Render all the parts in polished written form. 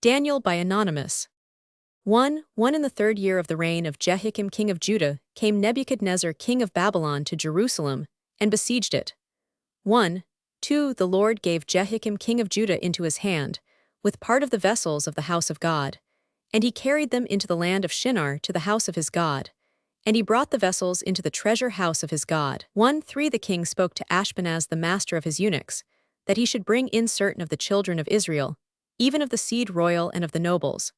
Daniel by Anonymous. 1. In the 3rd year of the reign of Jehoiakim king of Judah, came Nebuchadnezzar king of Babylon to Jerusalem, and besieged it. 1. 2. The Lord gave Jehoiakim king of Judah into his hand, with part of the vessels of the house of God. And he carried them into the land of Shinar to the house of his God. And he brought the vessels into the treasure house of his God. 1. 3. The king spoke to Ashpenaz the master of his eunuchs, that he should bring in certain of the children of Israel, even of the seed royal and of the nobles.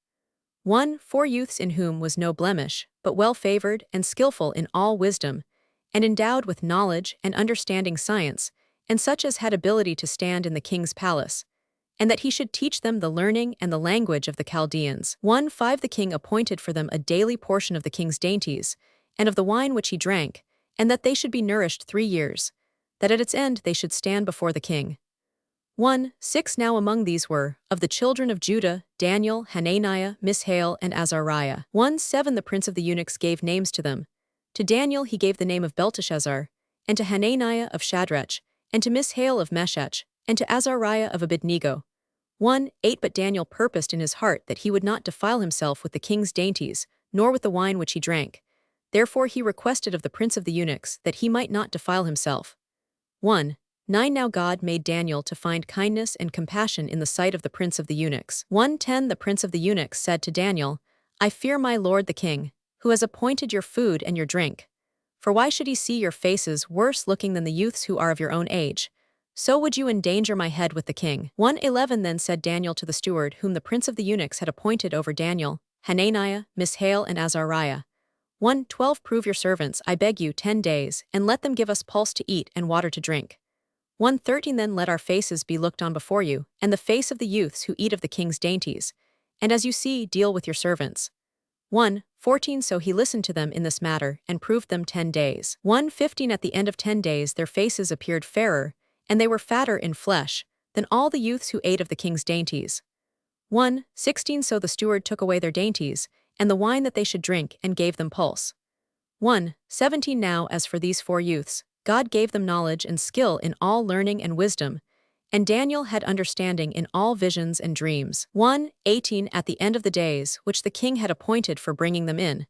1. 4 youths in whom was no blemish, but well-favored and skillful in all wisdom, and endowed with knowledge and understanding science, and such as had ability to stand in the king's palace, and that he should teach them the learning and the language of the Chaldeans. 1. 5 The king appointed for them a daily portion of the king's dainties, and of the wine which he drank, and that they should be nourished 3 years, that at its end they should stand before the king. 1. 6 Now among these were, of the children of Judah, Daniel, Hananiah, Mishael, and Azariah. 1. 7 The prince of the eunuchs gave names to them. To Daniel he gave the name of Belteshazzar, and to Hananiah of Shadrach, and to Mishael of Meshach, and to Azariah of Abednego. 1. 8 But Daniel purposed in his heart that he would not defile himself with the king's dainties, nor with the wine which he drank. Therefore he requested of the prince of the eunuchs that he might not defile himself. 1. 9 Now God made Daniel to find kindness and compassion in the sight of the prince of the eunuchs. 1. 10 The prince of the eunuchs said to Daniel, I fear my lord the king, who has appointed your food and your drink. For why should he see your faces worse looking than the youths who are of your own age? So would you endanger my head with the king. 1:11 Then said Daniel to the steward whom the prince of the eunuchs had appointed over Daniel, Hananiah, Mishael, and Azariah. 1:12 Prove your servants, I beg you, 10 days, and let them give us pulse to eat and water to drink. 1:13 Then let our faces be looked on before you, and the face of the youths who eat of the king's dainties. And as you see, deal with your servants. 1:14 So he listened to them in this matter, and proved them 10 days. 1:15 At the end of 10 days their faces appeared fairer, and they were fatter in flesh, than all the youths who ate of the king's dainties. 1:16 So the steward took away their dainties, and the wine that they should drink, and gave them pulse. 1:17 Now as for these 4 youths, God gave them knowledge and skill in all learning and wisdom, and Daniel had understanding in all visions and dreams. 1:18 At the end of the days, which the king had appointed for bringing them in,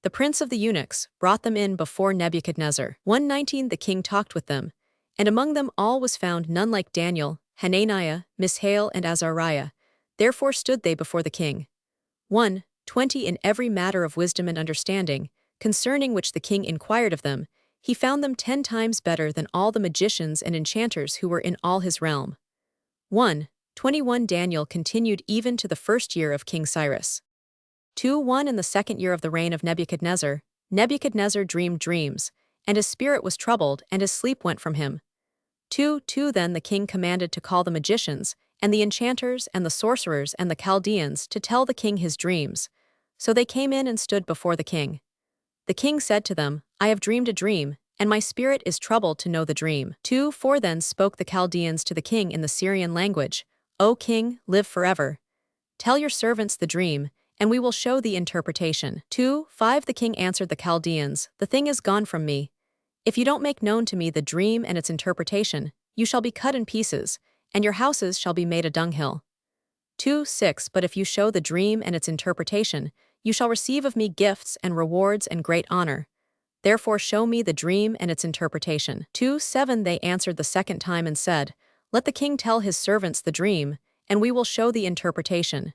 the prince of the eunuchs brought them in before Nebuchadnezzar. 1:19 The king talked with them, and among them all was found none like Daniel, Hananiah, Mishael, and Azariah. Therefore stood they before the king. 1:20 In every matter of wisdom and understanding, concerning which the king inquired of them, he found them 10 times better than all the magicians and enchanters who were in all his realm. 1:21 Daniel continued even to the 1st year of King Cyrus. 2:1 In the 2nd year of the reign of Nebuchadnezzar, Nebuchadnezzar dreamed dreams, and his spirit was troubled, and his sleep went from him. 2:2 Then the king commanded to call the magicians, and the enchanters, and the sorcerers, and the Chaldeans, to tell the king his dreams. So they came in and stood before the king. The king said to them, I have dreamed a dream, and my spirit is troubled to know the dream. 2:4 Then spoke the Chaldeans to the king in the Syrian language, O king, live forever. Tell your servants the dream, and we will show the interpretation. 2:5 The king answered the Chaldeans, The thing is gone from me. If you don't make known to me the dream and its interpretation, you shall be cut in pieces, and your houses shall be made a dunghill. 2:6 But if you show the dream and its interpretation, you shall receive of me gifts and rewards and great honor. Therefore show me the dream and its interpretation. 2:7 They answered the 2nd time and said, Let the king tell his servants the dream, and we will show the interpretation.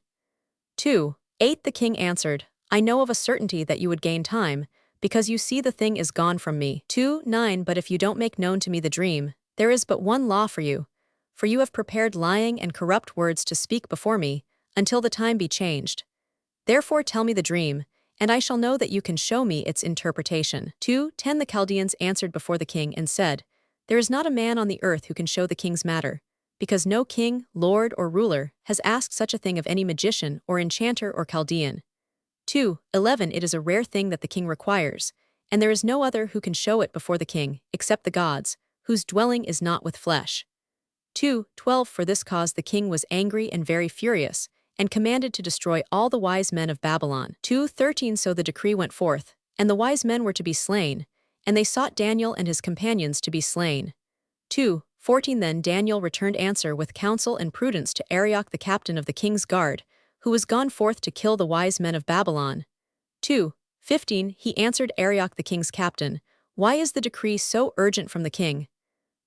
2:8 The king answered, I know of a certainty that you would gain time, because you see the thing is gone from me. 2:9 But if you don't make known to me the dream, there is but one law for you have prepared lying and corrupt words to speak before me, until the time be changed. Therefore tell me the dream, and I shall know that you can show me its interpretation. 2:10 The Chaldeans answered before the king and said, There is not a man on the earth who can show the king's matter, because no king, lord, or ruler has asked such a thing of any magician or enchanter or Chaldean. 2:11 It is a rare thing that the king requires, and there is no other who can show it before the king, except the gods, whose dwelling is not with flesh. 2:12 For this cause the king was angry and very furious, and commanded to destroy all the wise men of Babylon. 2:13 So the decree went forth, and the wise men were to be slain, and they sought Daniel and his companions to be slain. 2:14 Then Daniel returned answer with counsel and prudence to Arioch the captain of the king's guard, who was gone forth to kill the wise men of Babylon. 2:15 He answered Arioch the king's captain, Why is the decree so urgent from the king?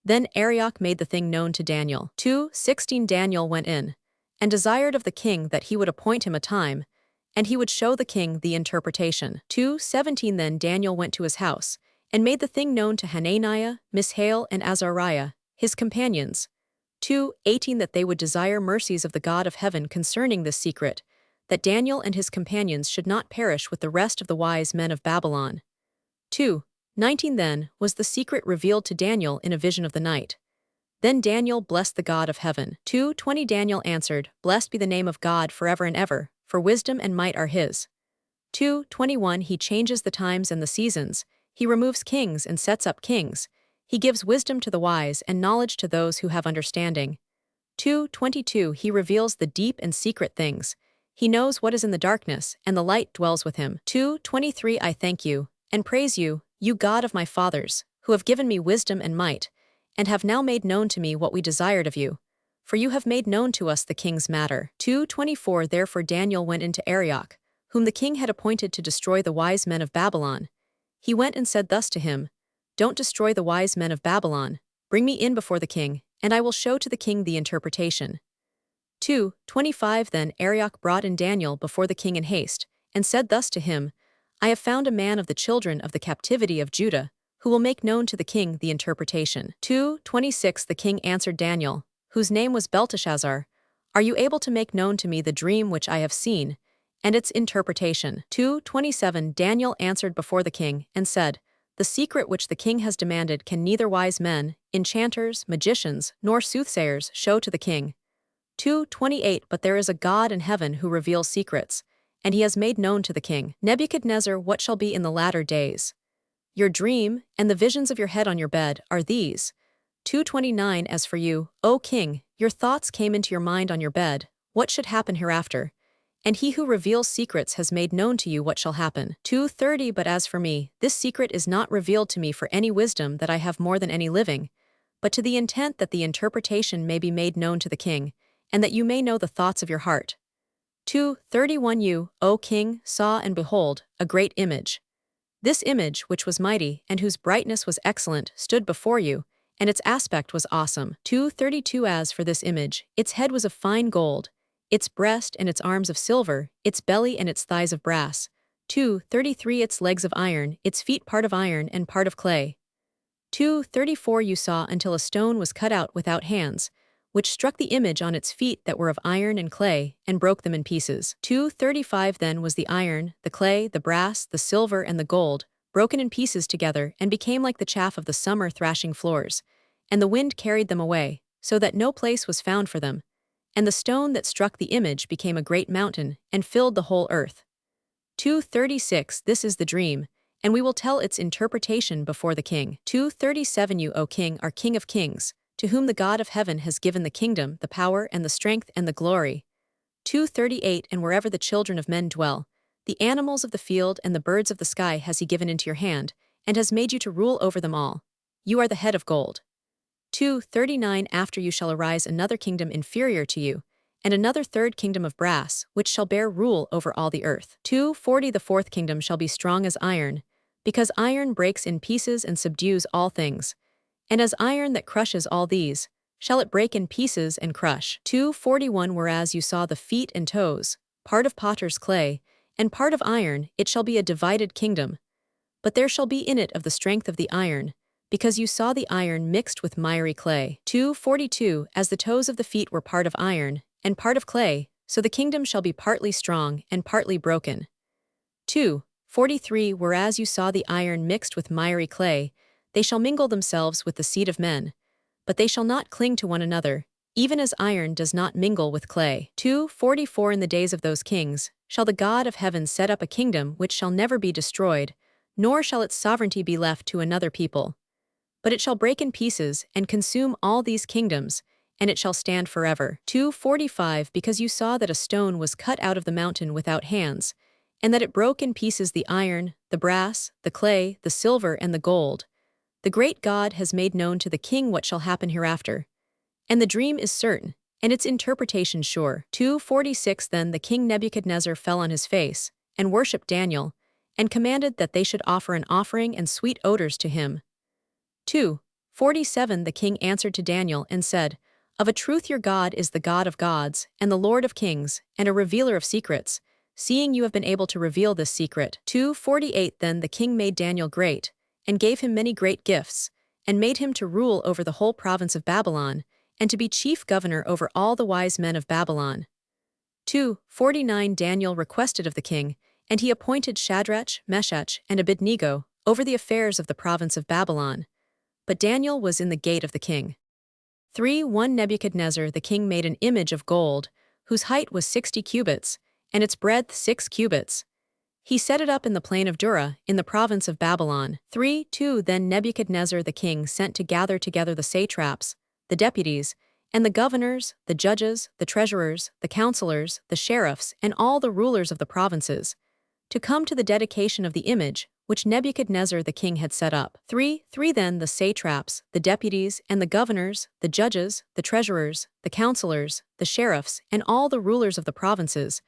Then Arioch made the thing known to Daniel. 2:16 Daniel went in, and desired of the king that he would appoint him a time, and he would show the king the interpretation. 2:17 Then Daniel went to his house, and made the thing known to Hananiah, Mishael, and Azariah, his companions. 2:18 That they would desire mercies of the God of heaven concerning this secret, that Daniel and his companions should not perish with the rest of the wise men of Babylon. 2:19 Then was the secret revealed to Daniel in a vision of the night. Then Daniel blessed the God of heaven. 2:20 Daniel answered, Blessed be the name of God forever and ever, for wisdom and might are his. 2:21 He changes the times and the seasons, he removes kings and sets up kings, he gives wisdom to the wise and knowledge to those who have understanding. 2:22 He reveals the deep and secret things, he knows what is in the darkness, and the light dwells with him. 2:23 I thank you, and praise you, you God of my fathers, who have given me wisdom and might, and have now made known to me what we desired of you. For you have made known to us the king's matter. 2:24 Therefore Daniel went into Arioch, whom the king had appointed to destroy the wise men of Babylon. He went and said thus to him, Don't destroy the wise men of Babylon, bring me in before the king, and I will show to the king the interpretation. 2:25 Then Arioch brought in Daniel before the king in haste, and said thus to him, I have found a man of the children of the captivity of Judah, who will make known to the king the interpretation. 2:26 The king answered Daniel, whose name was Belteshazzar, Are you able to make known to me the dream which I have seen, and its interpretation? 2:27 Daniel answered before the king, and said, The secret which the king has demanded can neither wise men, enchanters, magicians, nor soothsayers show to the king. 2:28 But there is a God in heaven who reveals secrets, and he has made known to the king. Nebuchadnezzar, what shall be in the latter days? Your dream, and the visions of your head on your bed, are these. 2:29 As for you, O king, your thoughts came into your mind on your bed, what should happen hereafter? And he who reveals secrets has made known to you what shall happen. 2:30 But as for me, this secret is not revealed to me for any wisdom that I have more than any living, but to the intent that the interpretation may be made known to the king, and that you may know the thoughts of your heart. 2:31 You, O king, saw and behold, a great image. This image, which was mighty, and whose brightness was excellent, stood before you, and its aspect was awesome. 2:32 As for this image, its head was of fine gold, its breast and its arms of silver, its belly and its thighs of brass. 2:33 Its legs of iron, its feet part of iron and part of clay. 2:34 You saw until a stone was cut out without hands, which struck the image on its feet that were of iron and clay, and broke them in pieces. 2:35 Then was the iron, the clay, the brass, the silver, and the gold, broken in pieces together, and became like the chaff of the summer thrashing floors, and the wind carried them away, so that no place was found for them. And the stone that struck the image became a great mountain, and filled the whole earth. 2:36 This is the dream, and we will tell its interpretation before the king. 2:37 You, O king, are king of kings, to whom the God of heaven has given the kingdom, the power, and the strength, and the glory. 2:38 And wherever the children of men dwell, the animals of the field and the birds of the sky has he given into your hand, and has made you to rule over them all. You are the head of gold. 2:39 After you shall arise another kingdom inferior to you, and another third kingdom of brass, which shall bear rule over all the earth. 2:40 The fourth kingdom shall be strong as iron, because iron breaks in pieces and subdues all things. And as iron that crushes all these, shall it break in pieces and crush. 2:41 Whereas you saw the feet and toes, part of potter's clay, and part of iron, it shall be a divided kingdom. But there shall be in it of the strength of the iron, because you saw the iron mixed with miry clay. 2:42 As the toes of the feet were part of iron, and part of clay, so the kingdom shall be partly strong and partly broken. 2:43 Whereas you saw the iron mixed with miry clay, they shall mingle themselves with the seed of men, but they shall not cling to one another, even as iron does not mingle with clay. 2:44 In the days of those kings, shall the God of heaven set up a kingdom which shall never be destroyed, nor shall its sovereignty be left to another people. But it shall break in pieces, and consume all these kingdoms, and it shall stand forever. 2:45 Because you saw that a stone was cut out of the mountain without hands, and that it broke in pieces the iron, the brass, the clay, the silver, and the gold, the great God has made known to the king what shall happen hereafter. And the dream is certain, and its interpretation sure. 2:46 Then the king Nebuchadnezzar fell on his face, and worshipped Daniel, and commanded that they should offer an offering and sweet odors to him. 2:47 The king answered to Daniel and said, Of a truth your God is the God of gods, and the Lord of kings, and a revealer of secrets, seeing you have been able to reveal this secret. 2:48 Then the king made Daniel great, and gave him many great gifts, and made him to rule over the whole province of Babylon, and to be chief governor over all the wise men of Babylon. 2:49 Daniel requested of the king, and he appointed Shadrach, Meshach, and Abednego over the affairs of the province of Babylon. But Daniel was in the gate of the king. 3:1 Nebuchadnezzar the king made an image of gold, whose height was 60 cubits, and its breadth 6 cubits. He set it up in the plain of Dura, in the province of Babylon. 3:2 Then Nebuchadnezzar the king sent to gather together the satraps, the deputies, and the governors, the judges, the treasurers, the counselors, the sheriffs, and all the rulers of the provinces, to come to the dedication of the image which Nebuchadnezzar the king had set up. 3:3 Then the satraps, the deputies, and the governors, the judges, the treasurers, the counselors, the sheriffs, and all the rulers of the provinces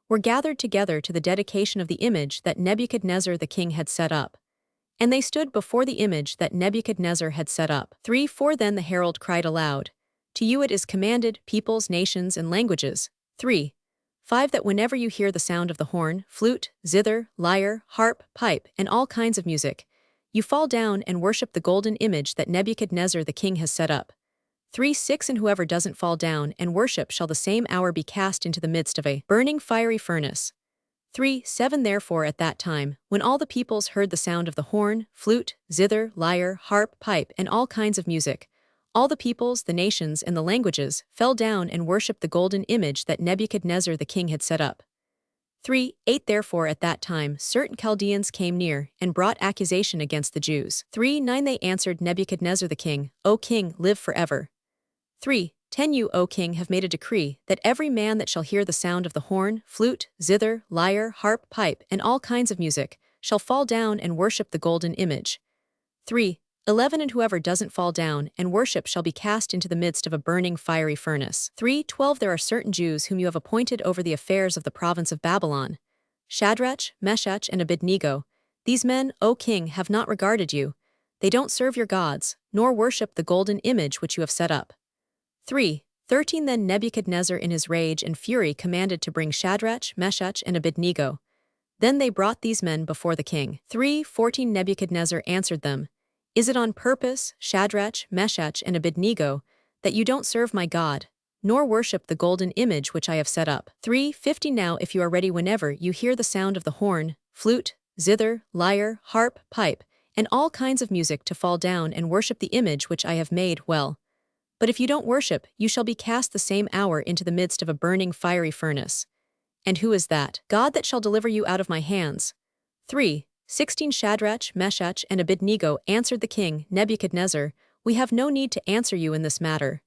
were gathered together to the dedication of the image that Nebuchadnezzar the king had set up. And they stood before the image that Nebuchadnezzar had set up. 3:4 Then the herald cried aloud, To you it is commanded, peoples, nations, and languages. 3:5 That whenever you hear the sound of the horn, flute, zither, lyre, harp, pipe, and all kinds of music, you fall down and worship the golden image that Nebuchadnezzar the king has set up. 3:6 And whoever doesn't fall down and worship shall the same hour be cast into the midst of a burning fiery furnace. 3:7 Therefore at that time, when all the peoples heard the sound of the horn, flute, zither, lyre, harp, pipe, and all kinds of music, all the peoples, the nations, and the languages fell down and worshipped the golden image that Nebuchadnezzar the king had set up. 3:8 Therefore at that time certain Chaldeans came near and brought accusation against the Jews. 3:9 They answered Nebuchadnezzar the king, O king, live forever. 3:10 You, O king, have made a decree that every man that shall hear the sound of the horn, flute, zither, lyre, harp, pipe, and all kinds of music, shall fall down and worship the golden image. 3:11 And whoever doesn't fall down and worship shall be cast into the midst of a burning fiery furnace. 3:12 There are certain Jews whom you have appointed over the affairs of the province of Babylon, Shadrach, Meshach, and Abednego. These men, O king, have not regarded you. They don't serve your gods, nor worship the golden image which you have set up. 3:13 Then Nebuchadnezzar in his rage and fury commanded to bring Shadrach, Meshach, and Abednego. Then they brought these men before the king. 3:14 Nebuchadnezzar answered them, Is it on purpose, Shadrach, Meshach, and Abednego, that you don't serve my God, nor worship the golden image which I have set up? 3:15 Now if you are ready whenever you hear the sound of the horn, flute, zither, lyre, harp, pipe, and all kinds of music to fall down and worship the image which I have made, well. But if you don't worship, you shall be cast the same hour into the midst of a burning fiery furnace. And who is that God that shall deliver you out of my hands? 3:16 Shadrach, Meshach, and Abednego answered the king, Nebuchadnezzar, we have no need to answer you in this matter.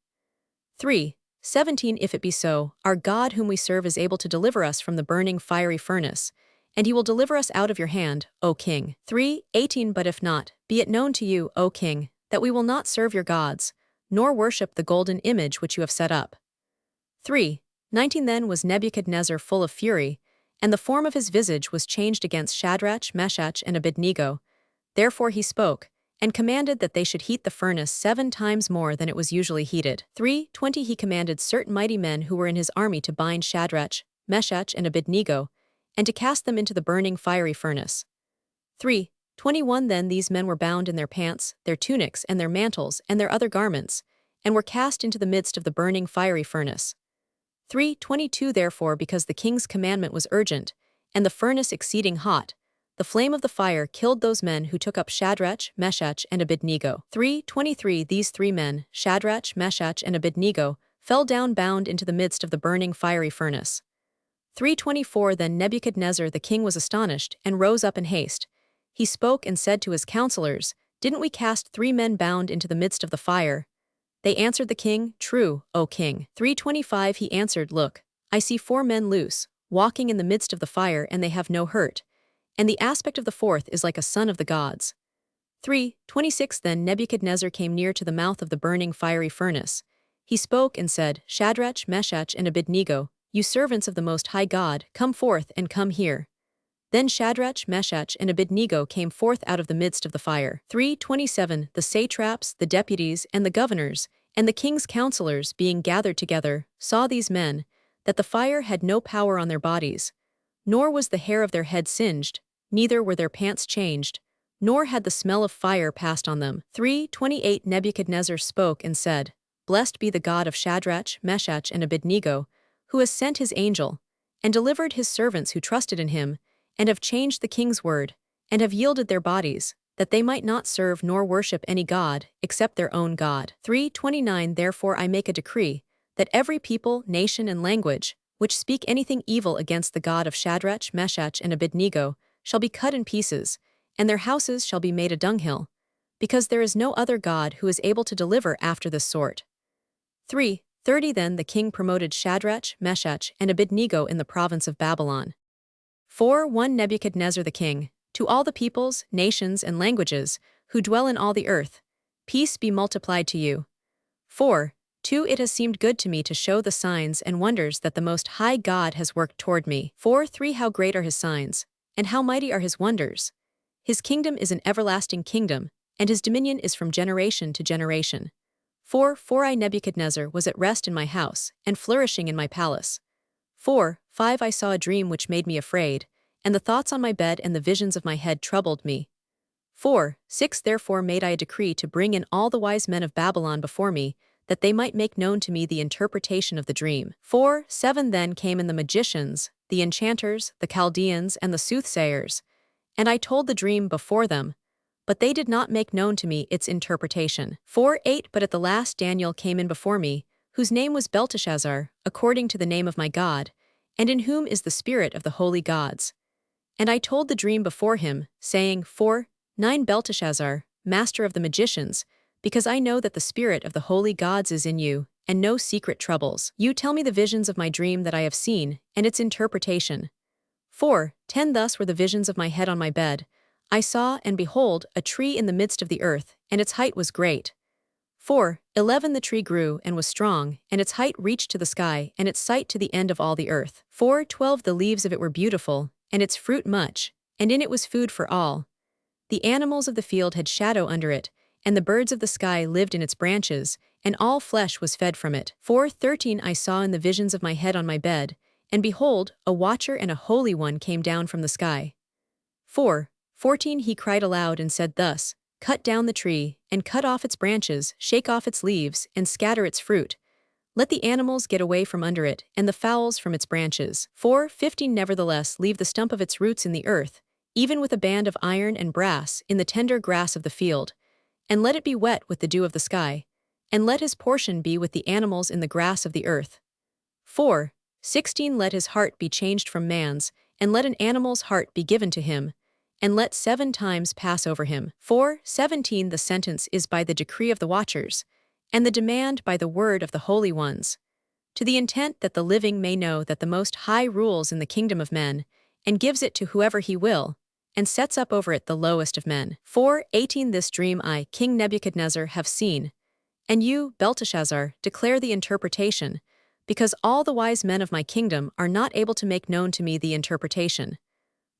3:17 If it be so, our God whom we serve is able to deliver us from the burning fiery furnace, and he will deliver us out of your hand, O king. 3:18 But if not, be it known to you, O king, that we will not serve your gods, nor worship the golden image which you have set up. 3:19 Then was Nebuchadnezzar full of fury, and the form of his visage was changed against Shadrach, Meshach, and Abednego. Therefore he spoke, and commanded that they should heat the furnace 7 times more than it was usually heated. 3:20 He commanded certain mighty men who were in his army to bind Shadrach, Meshach, and Abednego, and to cast them into the burning fiery furnace. 3:21 Then these men were bound in their pants, their tunics, and their mantles, and their other garments, and were cast into the midst of the burning fiery furnace. 3:22 Therefore because the king's commandment was urgent, and the furnace exceeding hot, the flame of the fire killed those men who took up Shadrach, Meshach, and Abednego. 3:23 These 3 men, Shadrach, Meshach, and Abednego, fell down bound into the midst of the burning fiery furnace. 3:24 Then Nebuchadnezzar the king was astonished, and rose up in haste. He spoke and said to his counselors, Didn't we cast 3 men bound into the midst of the fire? They answered the king, True, O king. 3:25 He answered, Look, I see 4 men loose, walking in the midst of the fire, and they have no hurt, and the aspect of the 4th is like a son of the gods. 3:26 Then Nebuchadnezzar came near to the mouth of the burning fiery furnace. He spoke and said, Shadrach, Meshach, and Abednego, you servants of the Most High God, come forth and come here. Then Shadrach, Meshach, and Abednego came forth out of the midst of the fire. 3:27 The satraps, the deputies, and the governors, and the king's counselors being gathered together, saw these men, that the fire had no power on their bodies, nor was the hair of their head singed, neither were their pants changed, nor had the smell of fire passed on them. 3:28 Nebuchadnezzar spoke and said, Blessed be the God of Shadrach, Meshach, and Abednego, who has sent his angel, and delivered his servants who trusted in him, and have changed the king's word, and have yielded their bodies, that they might not serve nor worship any god, except their own God. 3:29 Therefore I make a decree, that every people, nation, and language, which speak anything evil against the God of Shadrach, Meshach, and Abednego, shall be cut in pieces, and their houses shall be made a dunghill, because there is no other God who is able to deliver after this sort. 3:30 Then the king promoted Shadrach, Meshach, and Abednego in the province of Babylon. 4:1 Nebuchadnezzar the king, to all the peoples, nations, and languages, who dwell in all the earth, peace be multiplied to you. 4:2 It has seemed good to me to show the signs and wonders that the Most High God has worked toward me. 4:3 How great are his signs, and how mighty are his wonders! His kingdom is an everlasting kingdom, and his dominion is from generation to generation. 4:4 I Nebuchadnezzar was at rest in my house, and flourishing in my palace. 4:5 I saw a dream which made me afraid, and the thoughts on my bed and the visions of my head troubled me. 4:6 Therefore made I a decree to bring in all the wise men of Babylon before me, that they might make known to me the interpretation of the dream. 4:7 Then came in the magicians, the enchanters, the Chaldeans, and the soothsayers, and I told the dream before them, but they did not make known to me its interpretation. 4:8 But at the last Daniel came in before me, whose name was Belteshazzar, according to the name of my God, and in whom is the spirit of the holy gods. And I told the dream before him, saying, 4:9 Belteshazzar, master of the magicians, because I know that the spirit of the holy gods is in you, and no secret troubles. You tell me the visions of my dream that I have seen, and its interpretation. 4:10 Thus were the visions of my head on my bed. I saw, and behold, a tree in the midst of the earth, and its height was great. 4:11 The tree grew and was strong, and its height reached to the sky, and its sight to the end of all the earth. 4:12 The leaves of it were beautiful, and its fruit much, and in it was food for all. The animals of the field had shadow under it, and the birds of the sky lived in its branches, and all flesh was fed from it. 4:13 I saw in the visions of my head on my bed, and behold, a watcher and a holy one came down from the sky. 4:14 He cried aloud and said thus, Cut down the tree, and cut off its branches, shake off its leaves, and scatter its fruit. Let the animals get away from under it, and the fowls from its branches. 4:15 Nevertheless leave the stump of its roots in the earth, even with a band of iron and brass, in the tender grass of the field, and let it be wet with the dew of the sky, and let his portion be with the animals in the grass of the earth. 4:16 Let his heart be changed from man's, and let an animal's heart be given to him, and let 7 times pass over him. 4:17 The sentence is by the decree of the watchers, and the demand by the word of the holy ones, to the intent that the living may know that the Most High rules in the kingdom of men, and gives it to whoever he will, and sets up over it the lowest of men. 4:18 This dream I, King Nebuchadnezzar, have seen, and you, Belteshazzar, declare the interpretation, because all the wise men of my kingdom are not able to make known to me the interpretation.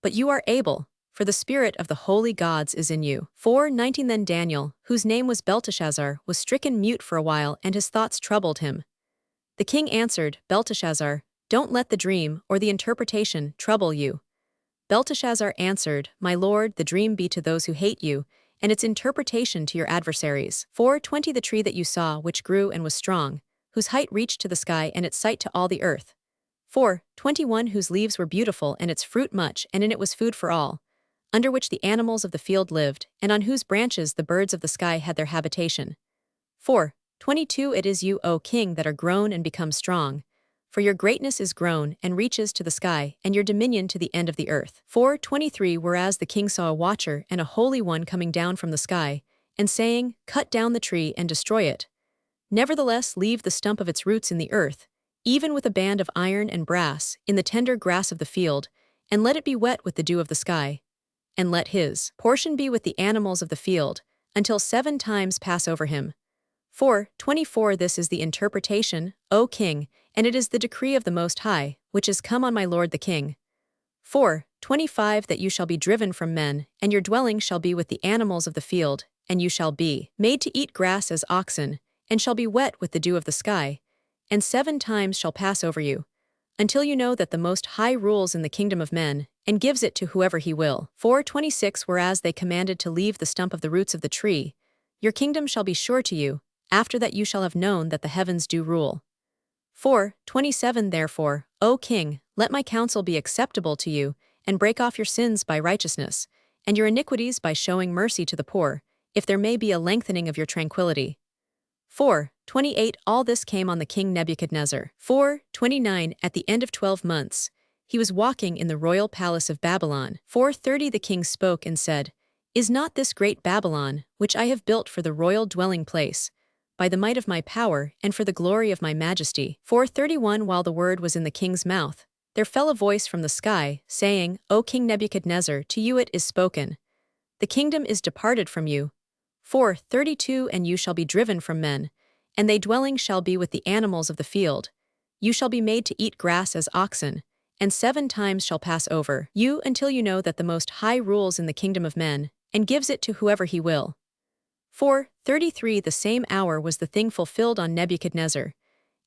But you are able, for the spirit of the holy gods is in you. 4:19 Then Daniel, whose name was Belteshazzar, was stricken mute for a while, and his thoughts troubled him. The king answered, Belteshazzar, don't let the dream, or the interpretation, trouble you. Belteshazzar answered, My lord, the dream be to those who hate you, and its interpretation to your adversaries. 4:20 The tree that you saw, which grew and was strong, whose height reached to the sky, and its sight to all the earth. 4:21 Whose leaves were beautiful, and its fruit much, and in it was food for all, under which the animals of the field lived, and on whose branches the birds of the sky had their habitation. 4:22 It is you, O king, that are grown and become strong, for your greatness is grown and reaches to the sky, and your dominion to the end of the earth. 4:23 Whereas the king saw a watcher and a holy one coming down from the sky, and saying, Cut down the tree and destroy it. Nevertheless leave the stump of its roots in the earth, even with a band of iron and brass, in the tender grass of the field, and let it be wet with the dew of the sky. And let his portion be with the animals of the field, until 7 times pass over him. 4:24 This is the interpretation, O king, and it is the decree of the Most High, which is come on my lord the king. 4:25 That you shall be driven from men, and your dwelling shall be with the animals of the field, and you shall be made to eat grass as oxen, and shall be wet with the dew of the sky, and 7 times shall pass over you, until you know that the Most High rules in the kingdom of men, and gives it to whoever he will. 4:26 Whereas they commanded to leave the stump of the roots of the tree, your kingdom shall be sure to you, after that you shall have known that the heavens do rule. 4:27 Therefore, O king, let my counsel be acceptable to you, and break off your sins by righteousness, and your iniquities by showing mercy to the poor, if there may be a lengthening of your tranquility. 4:28 All this came on the king Nebuchadnezzar. 4:29 At the end of 12 months, he was walking in the royal palace of Babylon. 4:30 The king spoke and said, Is not this great Babylon, which I have built for the royal dwelling place, by the might of my power and for the glory of my majesty? 4:31 While the word was in the king's mouth, there fell a voice from the sky, saying, O King Nebuchadnezzar, to you it is spoken. The kingdom is departed from you. 4:32 And you shall be driven from men, and thy dwelling shall be with the animals of the field. You shall be made to eat grass as oxen, and 7 times shall pass over you until you know that the Most High rules in the kingdom of men, and gives it to whoever he will. 4:33 The same hour was the thing fulfilled on Nebuchadnezzar,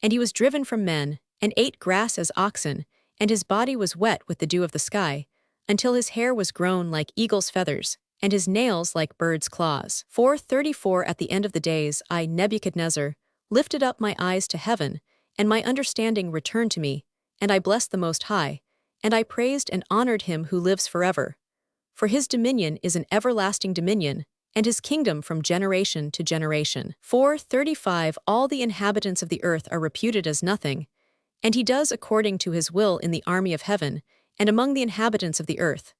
and he was driven from men, and ate grass as oxen, and his body was wet with the dew of the sky, until his hair was grown like eagle's feathers, and his nails like birds' claws. 4:34 At the end of the days I, Nebuchadnezzar, lifted up my eyes to heaven, and my understanding returned to me, and I blessed the Most High, and I praised and honored him who lives forever. For his dominion is an everlasting dominion, and his kingdom from generation to generation. 4:35 All the inhabitants of the earth are reputed as nothing, and he does according to his will in the army of heaven, and among the inhabitants of the earth.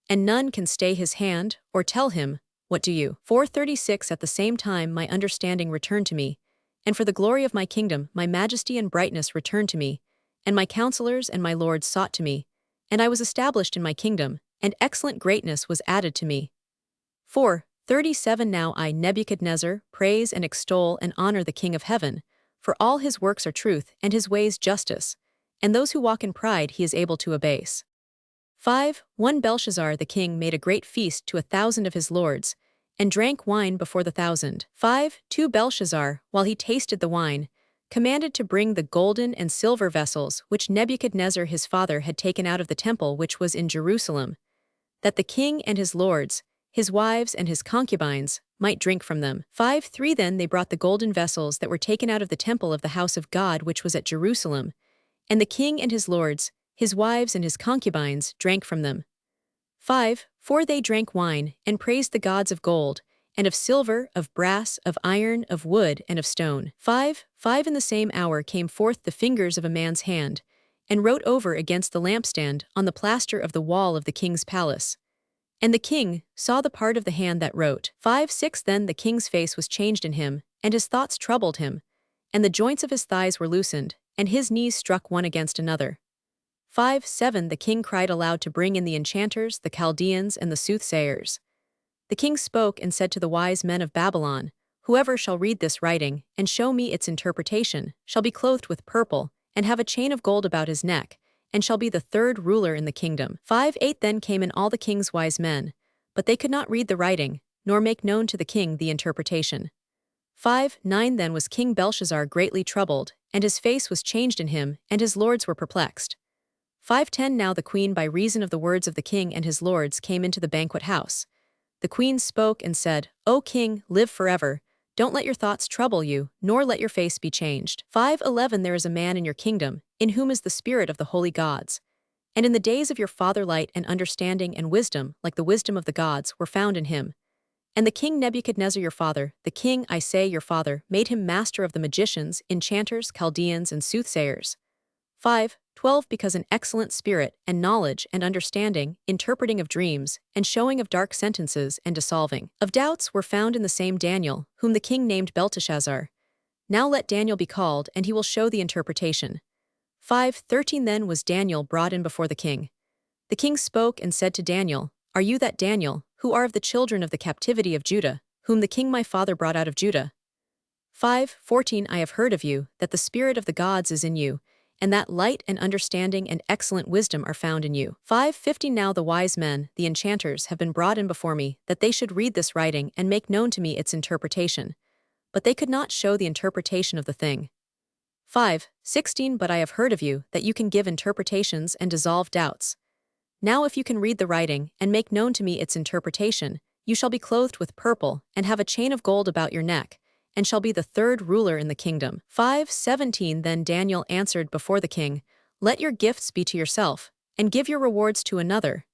And none can stay his hand, or tell him, What do you? 4:36 At the same time my understanding returned to me, and for the glory of my kingdom my majesty and brightness returned to me, and my counselors and my lords sought to me, and I was established in my kingdom, and excellent greatness was added to me. 4:37 Now I, Nebuchadnezzar, praise and extol and honor the King of heaven, for all his works are truth, and his ways justice, and those who walk in pride he is able to abase. 5:1 Belshazzar the king made a great feast to 1,000 of his lords, and drank wine before the 1,000. 5:2 Belshazzar, while he tasted the wine, commanded to bring the golden and silver vessels which Nebuchadnezzar his father had taken out of the temple which was in Jerusalem, that the king and his lords, his wives and his concubines, might drink from them. 5:3 Then they brought the golden vessels that were taken out of the temple of the house of God which was at Jerusalem, and the king and his lords, his wives and his concubines, drank from them. 5:4 They drank wine, and praised the gods of gold, and of silver, of brass, of iron, of wood, and of stone. 5:5 In the same hour came forth the fingers of a man's hand, and wrote over against the lampstand on the plaster of the wall of the king's palace. And the king saw the part of the hand that wrote. 5:6 Then the king's face was changed in him, and his thoughts troubled him, and the joints of his thighs were loosened, and his knees struck one against another. 5:7 The king cried aloud to bring in the enchanters, the Chaldeans, and the soothsayers. The king spoke and said to the wise men of Babylon, Whoever shall read this writing, and show me its interpretation, shall be clothed with purple, and have a chain of gold about his neck, and shall be the 3rd ruler in the kingdom. 5:8 Then came in all the king's wise men, but they could not read the writing, nor make known to the king the interpretation. 5:9 Then was King Belshazzar greatly troubled, and his face was changed in him, and his lords were perplexed. 5:10 Now the queen by reason of the words of the king and his lords came into the banquet house. The queen spoke and said, O king, live forever, don't let your thoughts trouble you, nor let your face be changed. 5:11 There is a man in your kingdom, in whom is the spirit of the holy gods. And in the days of your father light and understanding and wisdom, like the wisdom of the gods, were found in him. And the king Nebuchadnezzar your father, the king, I say your father, made him master of the magicians, enchanters, Chaldeans, and soothsayers. 5:12 Because an excellent spirit, and knowledge, and understanding, interpreting of dreams, and showing of dark sentences, and dissolving of doubts were found in the same Daniel, whom the king named Belteshazzar. Now let Daniel be called, and he will show the interpretation. 5:13 Then was Daniel brought in before the king. The king spoke and said to Daniel, Are you that Daniel, who are of the children of the captivity of Judah, whom the king my father brought out of Judah? 5:14 I have heard of you, that the spirit of the gods is in you, and that light and understanding and excellent wisdom are found in you. 5:15 Now the wise men, the enchanters, have been brought in before me, that they should read this writing and make known to me its interpretation. But they could not show the interpretation of the thing. 5:16 But I have heard of you, that you can give interpretations and dissolve doubts. Now if you can read the writing and make known to me its interpretation, you shall be clothed with purple, and have a chain of gold about your neck, and shall be the third ruler in the kingdom. 5:17 Then Daniel answered before the king, Let your gifts be to yourself, and give your rewards to another.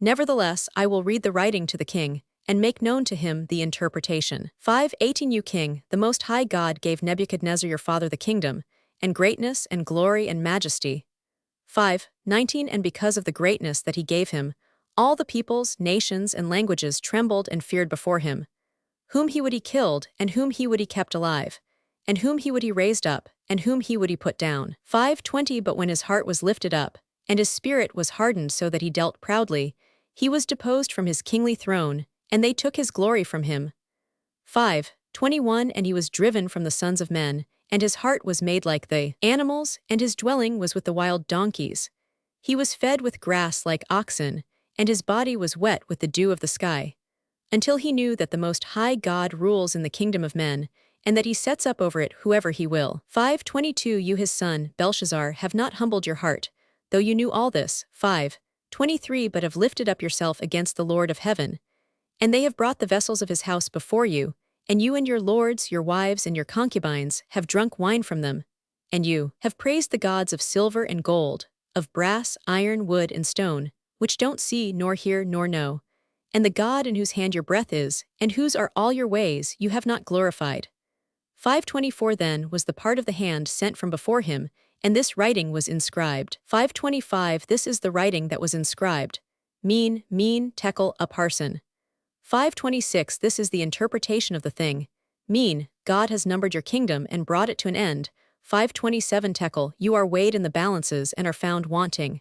Nevertheless, I will read the writing to the king, and make known to him the interpretation. 5:18 You king, the Most High God gave Nebuchadnezzar your father the kingdom, and greatness and glory and majesty. 5:19 And because of the greatness that he gave him, all the peoples, nations, and languages trembled and feared before him. Whom he would he killed, and whom he would he kept alive, and whom he would he raised up, and whom he would he put down. 5:20 But when his heart was lifted up, and his spirit was hardened so that he dealt proudly, he was deposed from his kingly throne, and they took his glory from him. 5:21 And he was driven from the sons of men, and his heart was made like the animals, and his dwelling was with the wild donkeys. He was fed with grass like oxen, and his body was wet with the dew of the sky, until he knew that the Most High God rules in the kingdom of men, and that he sets up over it whoever he will. 5:22 You his son, Belshazzar, have not humbled your heart, though you knew all this. 5:23 But have lifted up yourself against the Lord of heaven, and they have brought the vessels of his house before you, and you and your lords, your wives, and your concubines have drunk wine from them, and you have praised the gods of silver and gold, of brass, iron, wood, and stone, which don't see, nor hear, nor know, and the God in whose hand your breath is, and whose are all your ways, you have not glorified. 5:24 Then was the part of the hand sent from before him, and this writing was inscribed. 5:25 This is the writing that was inscribed. Mean, tekel, upharsin. 5:26 This is the interpretation of the thing. Mean, God has numbered your kingdom and brought it to an end. 5:27 Tekel, you are weighed in the balances and are found wanting.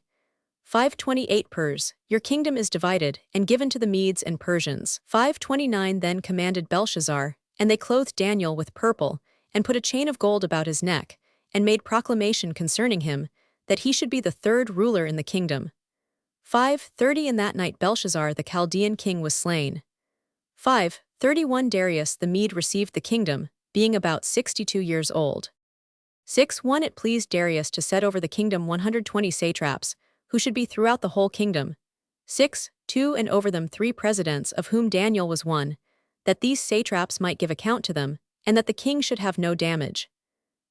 5:28 Pers, your kingdom is divided and given to the Medes and Persians. 5:29 Then commanded Belshazzar, and they clothed Daniel with purple, and put a chain of gold about his neck, and made proclamation concerning him, that he should be the third ruler in the kingdom. 5:30 In that night Belshazzar the Chaldean king was slain. 5:31 Darius the Mede received the kingdom, being about 62 years old. 6:1 It pleased Darius to set over the kingdom 120 satraps, who should be throughout the whole kingdom. 6:2 And over them 3 presidents, of whom Daniel was one, that these satraps might give account to them, and that the king should have no damage.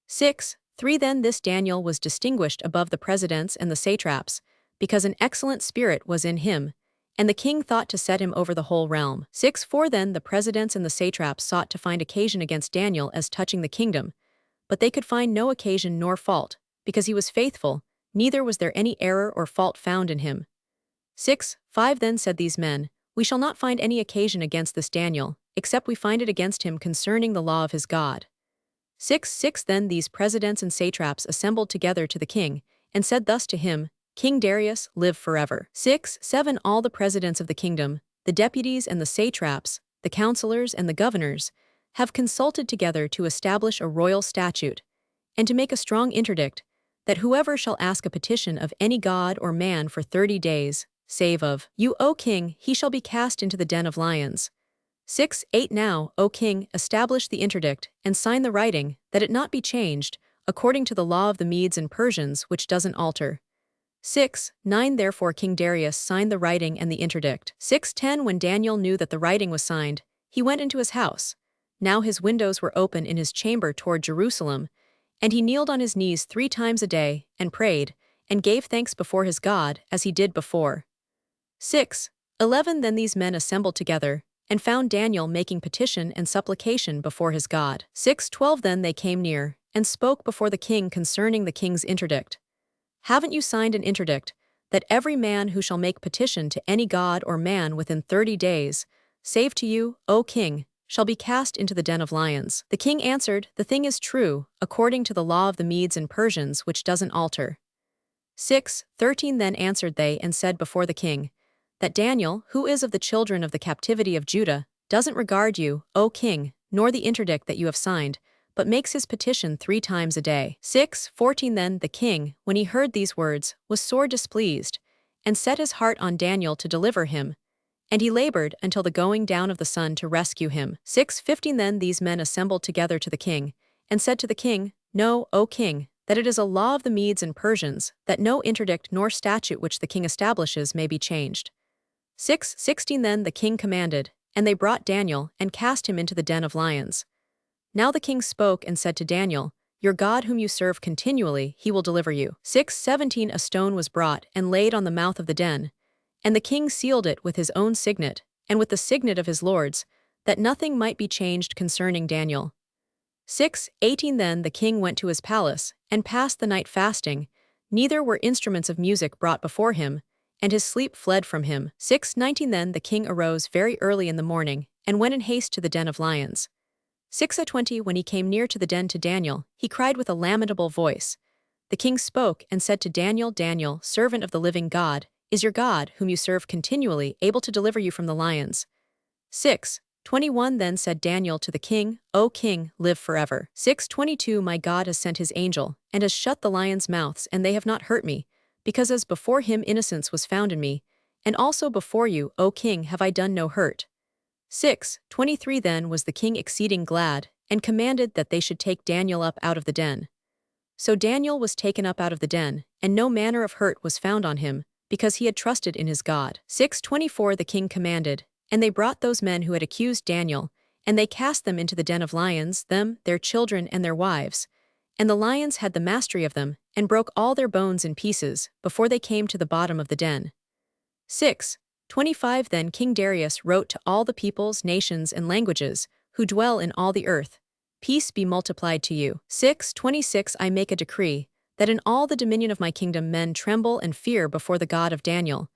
6:3 Then this Daniel was distinguished above the presidents and the satraps, because an excellent spirit was in him, and the king thought to set him over the whole realm. 6:4 Then the presidents and the satraps sought to find occasion against Daniel as touching the kingdom, but they could find no occasion nor fault, because he was faithful, neither was there any error or fault found in him. 6:5 Then said these men, We shall not find any occasion against this Daniel, except we find it against him concerning the law of his God. 6:6 Then these presidents and satraps assembled together to the king, and said thus to him, King Darius, live forever. 6:7 All the presidents of the kingdom, the deputies and the satraps, the counselors and the governors, have consulted together to establish a royal statute, and to make a strong interdict, that whoever shall ask a petition of any god or man for 30 days, save of you, O king, he shall be cast into the den of lions. 6:8 Now, O king, establish the interdict, and sign the writing, that it not be changed, according to the law of the Medes and Persians, which doesn't alter. 6:9 Therefore King Darius signed the writing and the interdict. 6:10 When Daniel knew that the writing was signed, he went into his house. Now his windows were open in his chamber toward Jerusalem, and he kneeled on his knees 3 times a day, and prayed, and gave thanks before his God, as he did before. 6:11 Then these men assembled together, and found Daniel making petition and supplication before his God. 6:12 Then they came near, and spoke before the king concerning the king's interdict. Haven't you signed an interdict, that every man who shall make petition to any god or man within 30 days, save to you, O king, shall be cast into the den of lions? The king answered, The thing is true, according to the law of the Medes and Persians, which doesn't alter. 6:13 Then answered they and said before the king, that Daniel, who is of the children of the captivity of Judah, doesn't regard you, O king, nor the interdict that you have signed, but makes his petition 3 times a day. 6:14 Then the king, when he heard these words, was sore displeased, and set his heart on Daniel to deliver him, and he labored until the going down of the sun to rescue him. 6:15 Then these men assembled together to the king, and said to the king, Know, O king, that it is a law of the Medes and Persians, that no interdict nor statute which the king establishes may be changed. 6:16 Then the king commanded, and they brought Daniel, and cast him into the den of lions. Now the king spoke and said to Daniel, Your God whom you serve continually, he will deliver you. 6:17 A stone was brought and laid on the mouth of the den, and the king sealed it with his own signet, and with the signet of his lords, that nothing might be changed concerning Daniel. 6:18 Then the king went to his palace, and passed the night fasting, neither were instruments of music brought before him, and his sleep fled from him. 6:19 Then the king arose very early in the morning, and went in haste to the den of lions. 6:20 When he came near to the den to Daniel, he cried with a lamentable voice. The king spoke and said to Daniel, Daniel, servant of the living God, is your God, whom you serve continually, able to deliver you from the lions? 6:21 Then said Daniel to the king, O king, live forever. 6:22 My God has sent his angel, and has shut the lions' mouths, and they have not hurt me, because as before him innocence was found in me, and also before you, O king, have I done no hurt. 6:23 Then was the king exceeding glad, and commanded that they should take Daniel up out of the den. So Daniel was taken up out of the den, and no manner of hurt was found on him, because he had trusted in his God. 6:24 The king commanded, and they brought those men who had accused Daniel, and they cast them into the den of lions, them, their children, and their wives. And the lions had the mastery of them, and broke all their bones in pieces, before they came to the bottom of the den. 6:25 Then King Darius wrote to all the peoples, nations, and languages, who dwell in all the earth, Peace be multiplied to you. 6:26 I make a decree, that in all the dominion of my kingdom men tremble and fear before the God of Daniel.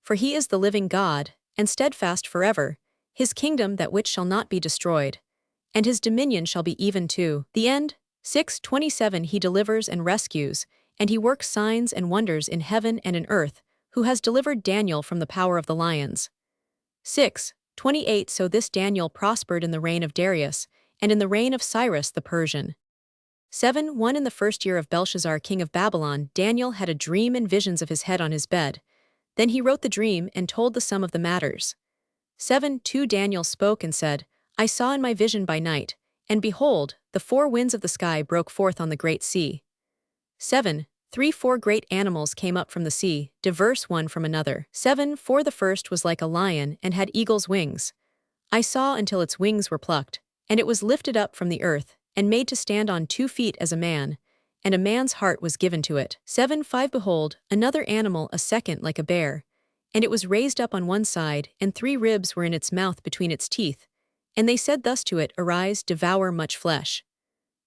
For he is the living God, and steadfast forever, his kingdom that which shall not be destroyed, and his dominion shall be even to the end. 6:27 He delivers and rescues, and he works signs and wonders in heaven and in earth, who has delivered Daniel from the power of the lions. 6:28 So this Daniel prospered in the reign of Darius, and in the reign of Cyrus the Persian. 7:1 In the first year of Belshazzar king of Babylon, Daniel had a dream and visions of his head on his bed. Then he wrote the dream and told the sum of the matters. 7:2 Daniel spoke and said, I saw in my vision by night, and behold, the 4 winds of the sky broke forth on the great sea. 7:3 4 great animals came up from the sea, diverse one from another. 7:4 The first was like a lion and had eagle's wings. I saw until its wings were plucked, and it was lifted up from the earth, and made to stand on 2 feet as a man, and a man's heart was given to it. 7:5 Behold, another animal, a second like a bear, and it was raised up on one side, and 3 ribs were in its mouth between its teeth, and they said thus to it, Arise, devour much flesh.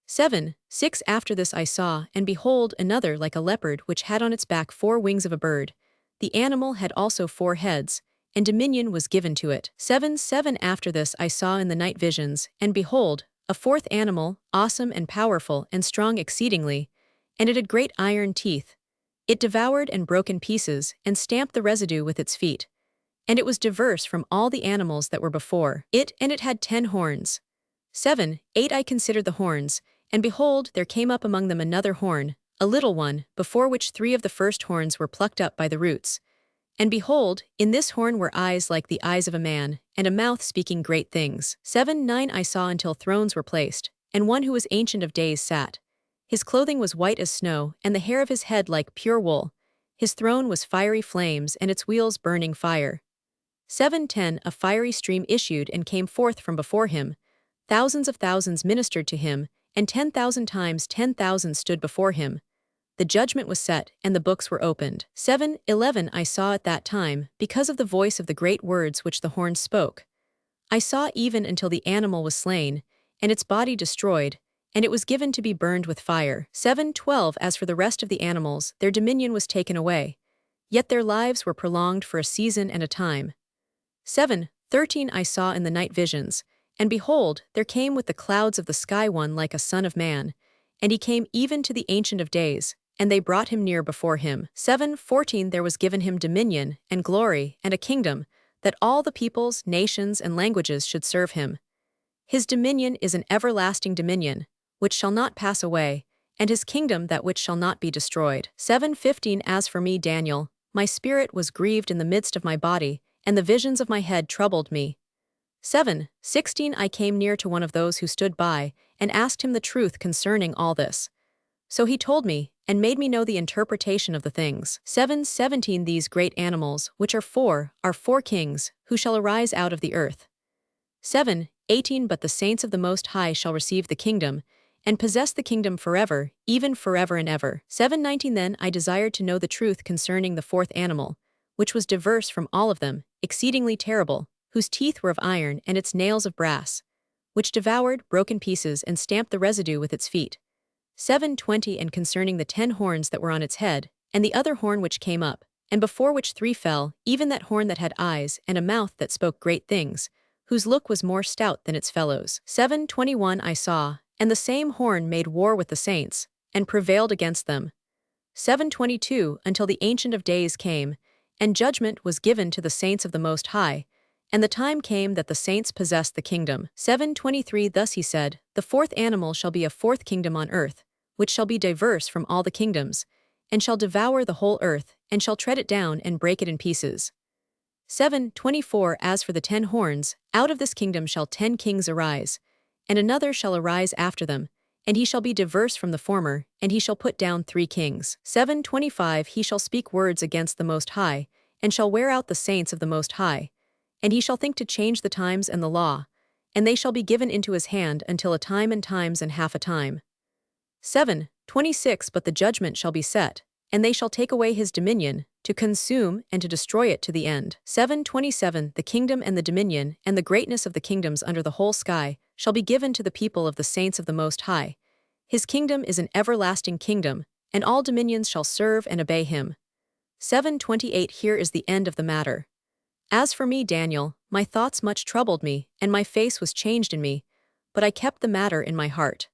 7:6 After this I saw, and behold, another like a leopard, which had on its back 4 wings of a bird. The animal had also 4 heads, and dominion was given to it. 7:7 After this I saw in the night visions, and behold, a 4th animal, awesome and powerful and strong exceedingly, and it had great iron teeth. It devoured and broke in pieces, and stamped the residue with its feet. And it was diverse from all the animals that were before it, and it had 10 horns. 7:8 I considered the horns, and behold, there came up among them another horn, a little one, before which 3 of the first horns were plucked up by the roots. And behold, in this horn were eyes like the eyes of a man, and a mouth speaking great things. 7:9 I saw until thrones were placed, and one who was ancient of days sat. His clothing was white as snow, and the hair of his head like pure wool. His throne was fiery flames, and its wheels burning fire. 7:10 A fiery stream issued and came forth from before him. Thousands of thousands ministered to him, and 10,000 times 10,000 stood before him. The judgment was set, and the books were opened. 7:11 I saw at that time, because of the voice of the great words which the horns spoke. I saw even until the animal was slain, and its body destroyed, and it was given to be burned with fire. 7:12 As for the rest of the animals, their dominion was taken away, yet their lives were prolonged for a season and a time. 7:13 I saw in the night visions, and behold, there came with the clouds of the sky one like a son of man, and he came even to the Ancient of Days, and they brought him near before him. 7:14 There was given him dominion, and glory, and a kingdom, that all the peoples, nations, and languages should serve him. His dominion is an everlasting dominion, which shall not pass away, and his kingdom that which shall not be destroyed. 7:15 As for me, Daniel, my spirit was grieved in the midst of my body, and the visions of my head troubled me. 7:16 I came near to one of those who stood by, and asked him the truth concerning all this. So he told me, and made me know the interpretation of the things. 7:17 These great animals, which are four kings, who shall arise out of the earth. 7:18 But the saints of the Most High shall receive the kingdom, and possess the kingdom forever, even forever and ever. 7:19 Then I desired to know the truth concerning the fourth animal, which was diverse from all of them, exceedingly terrible, whose teeth were of iron and its nails of brass, which devoured, broke in pieces, and stamped the residue with its feet. 7:20 And concerning the 10 horns that were on its head, and the other horn which came up, and before which 3 fell, even that horn that had eyes and a mouth that spoke great things, whose look was more stout than its fellows. 7:21 I saw, and the same horn made war with the saints, and prevailed against them. 7:22 Until the Ancient of Days came, and judgment was given to the saints of the Most High, and the time came that the saints possessed the kingdom. 7:23 Thus he said, The fourth animal shall be a fourth kingdom on earth, which shall be diverse from all the kingdoms, and shall devour the whole earth, and shall tread it down and break it in pieces. 7:24 As for the 10 horns, out of this kingdom shall 10 kings arise, and another shall arise after them, and he shall be diverse from the former, and he shall put down 3 kings. 7:25 He shall speak words against the Most High, and shall wear out the saints of the Most High, and he shall think to change the times and the law, and they shall be given into his hand until a time and times and half a time. 7:26 But the judgment shall be set, and they shall take away his dominion, to consume and to destroy it to the end. 7:27 The kingdom and the dominion, and the greatness of the kingdoms under the whole sky, shall be given to the people of the saints of the Most High. His kingdom is an everlasting kingdom, and all dominions shall serve and obey him. 7:28 Here is the end of the matter. As for me, Daniel, my thoughts much troubled me, and my face was changed in me, but I kept the matter in my heart.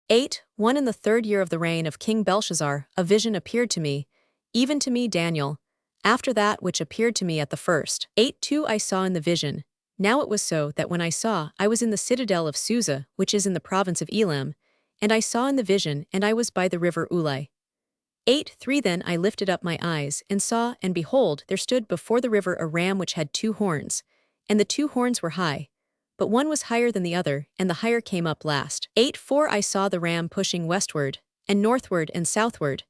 8:1 In the 3rd year of the reign of King Belshazzar, a vision appeared to me, even to me, Daniel, after that which appeared to me at the first. 8:2 I saw in the vision. Now it was so that when I saw, I was in the citadel of Susa, which is in the province of Elam, and I saw in the vision, and I was by the river Ulai. 8:3 Then I lifted up my eyes, and saw, and behold, there stood before the river a ram which had 2 horns, and the 2 horns were high, but one was higher than the other, and the higher came up last. 8:4 I saw the ram pushing westward, and northward and southward,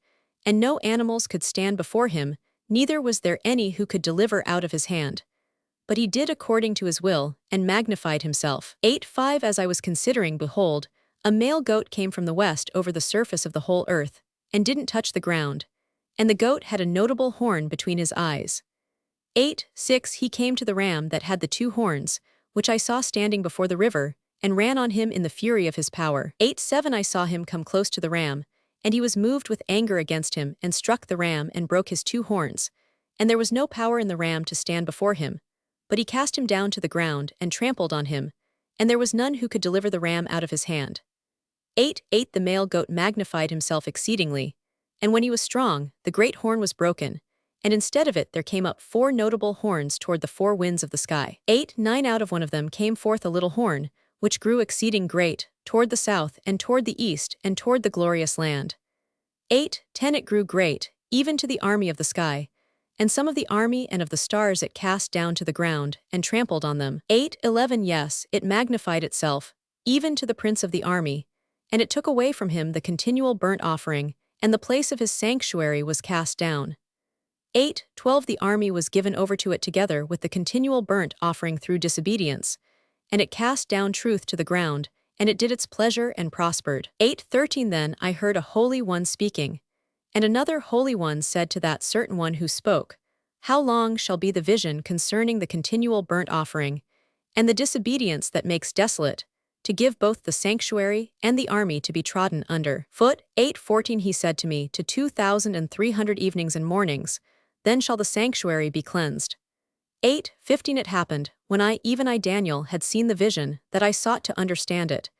and no animals could stand before him, neither was there any who could deliver out of his hand. But he did according to his will, and magnified himself. 8:5 As I was considering, behold, a male goat came from the west over the surface of the whole earth, and didn't touch the ground, and the goat had a notable horn between his eyes. 8:6 He came to the ram that had the 2 horns, which I saw standing before the river, and ran on him in the fury of his power. 8:7 I saw him come close to the ram, and he was moved with anger against him, and struck the ram and broke his 2 horns, and there was no power in the ram to stand before him, but he cast him down to the ground and trampled on him, and there was none who could deliver the ram out of his hand. 8:8 The male goat magnified himself exceedingly, and when he was strong, the great horn was broken, and instead of it there came up 4 notable horns toward the 4 winds of the sky. 8:9 Out of one of them came forth a little horn, which grew exceeding great, toward the south, and toward the east, and toward the glorious land. 8:10 It grew great, even to the army of the sky, and some of the army and of the stars it cast down to the ground, and trampled on them. 8:11 Yes, it magnified itself, even to the prince of the army, and it took away from him the continual burnt offering, and the place of his sanctuary was cast down. 8:12 The army was given over to it together with the continual burnt offering through disobedience, and it cast down truth to the ground, and it did its pleasure and prospered. 8:13 Then I heard a holy one speaking, and another holy one said to that certain one who spoke, How long shall be the vision concerning the continual burnt offering, and the disobedience that makes desolate, to give both the sanctuary and the army to be trodden under? 8:14 He said to me, To 2,300 evenings and mornings, then shall the sanctuary be cleansed. 8:15 It happened, when I, even I Daniel, had seen the vision, that I sought to understand it.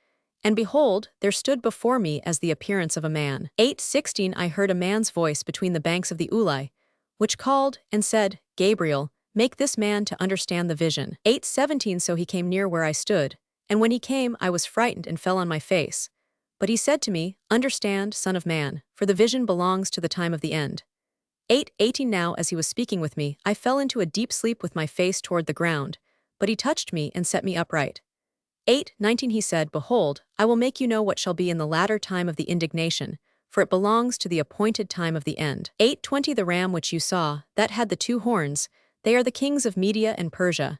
And behold, there stood before me as the appearance of a man. 8:16 I heard a man's voice between the banks of the Ulai, which called, and said, Gabriel, make this man to understand the vision. 8:17 So he came near where I stood, and when he came I was frightened and fell on my face. But he said to me, Understand, son of man, for the vision belongs to the time of the end. 8:18 Now as he was speaking with me, I fell into a deep sleep with my face toward the ground, but he touched me and set me upright. 8:19 He said, Behold, I will make you know what shall be in the latter time of the indignation, for it belongs to the appointed time of the end. 8:20 The ram which you saw, that had the 2 horns, they are the kings of Media and Persia.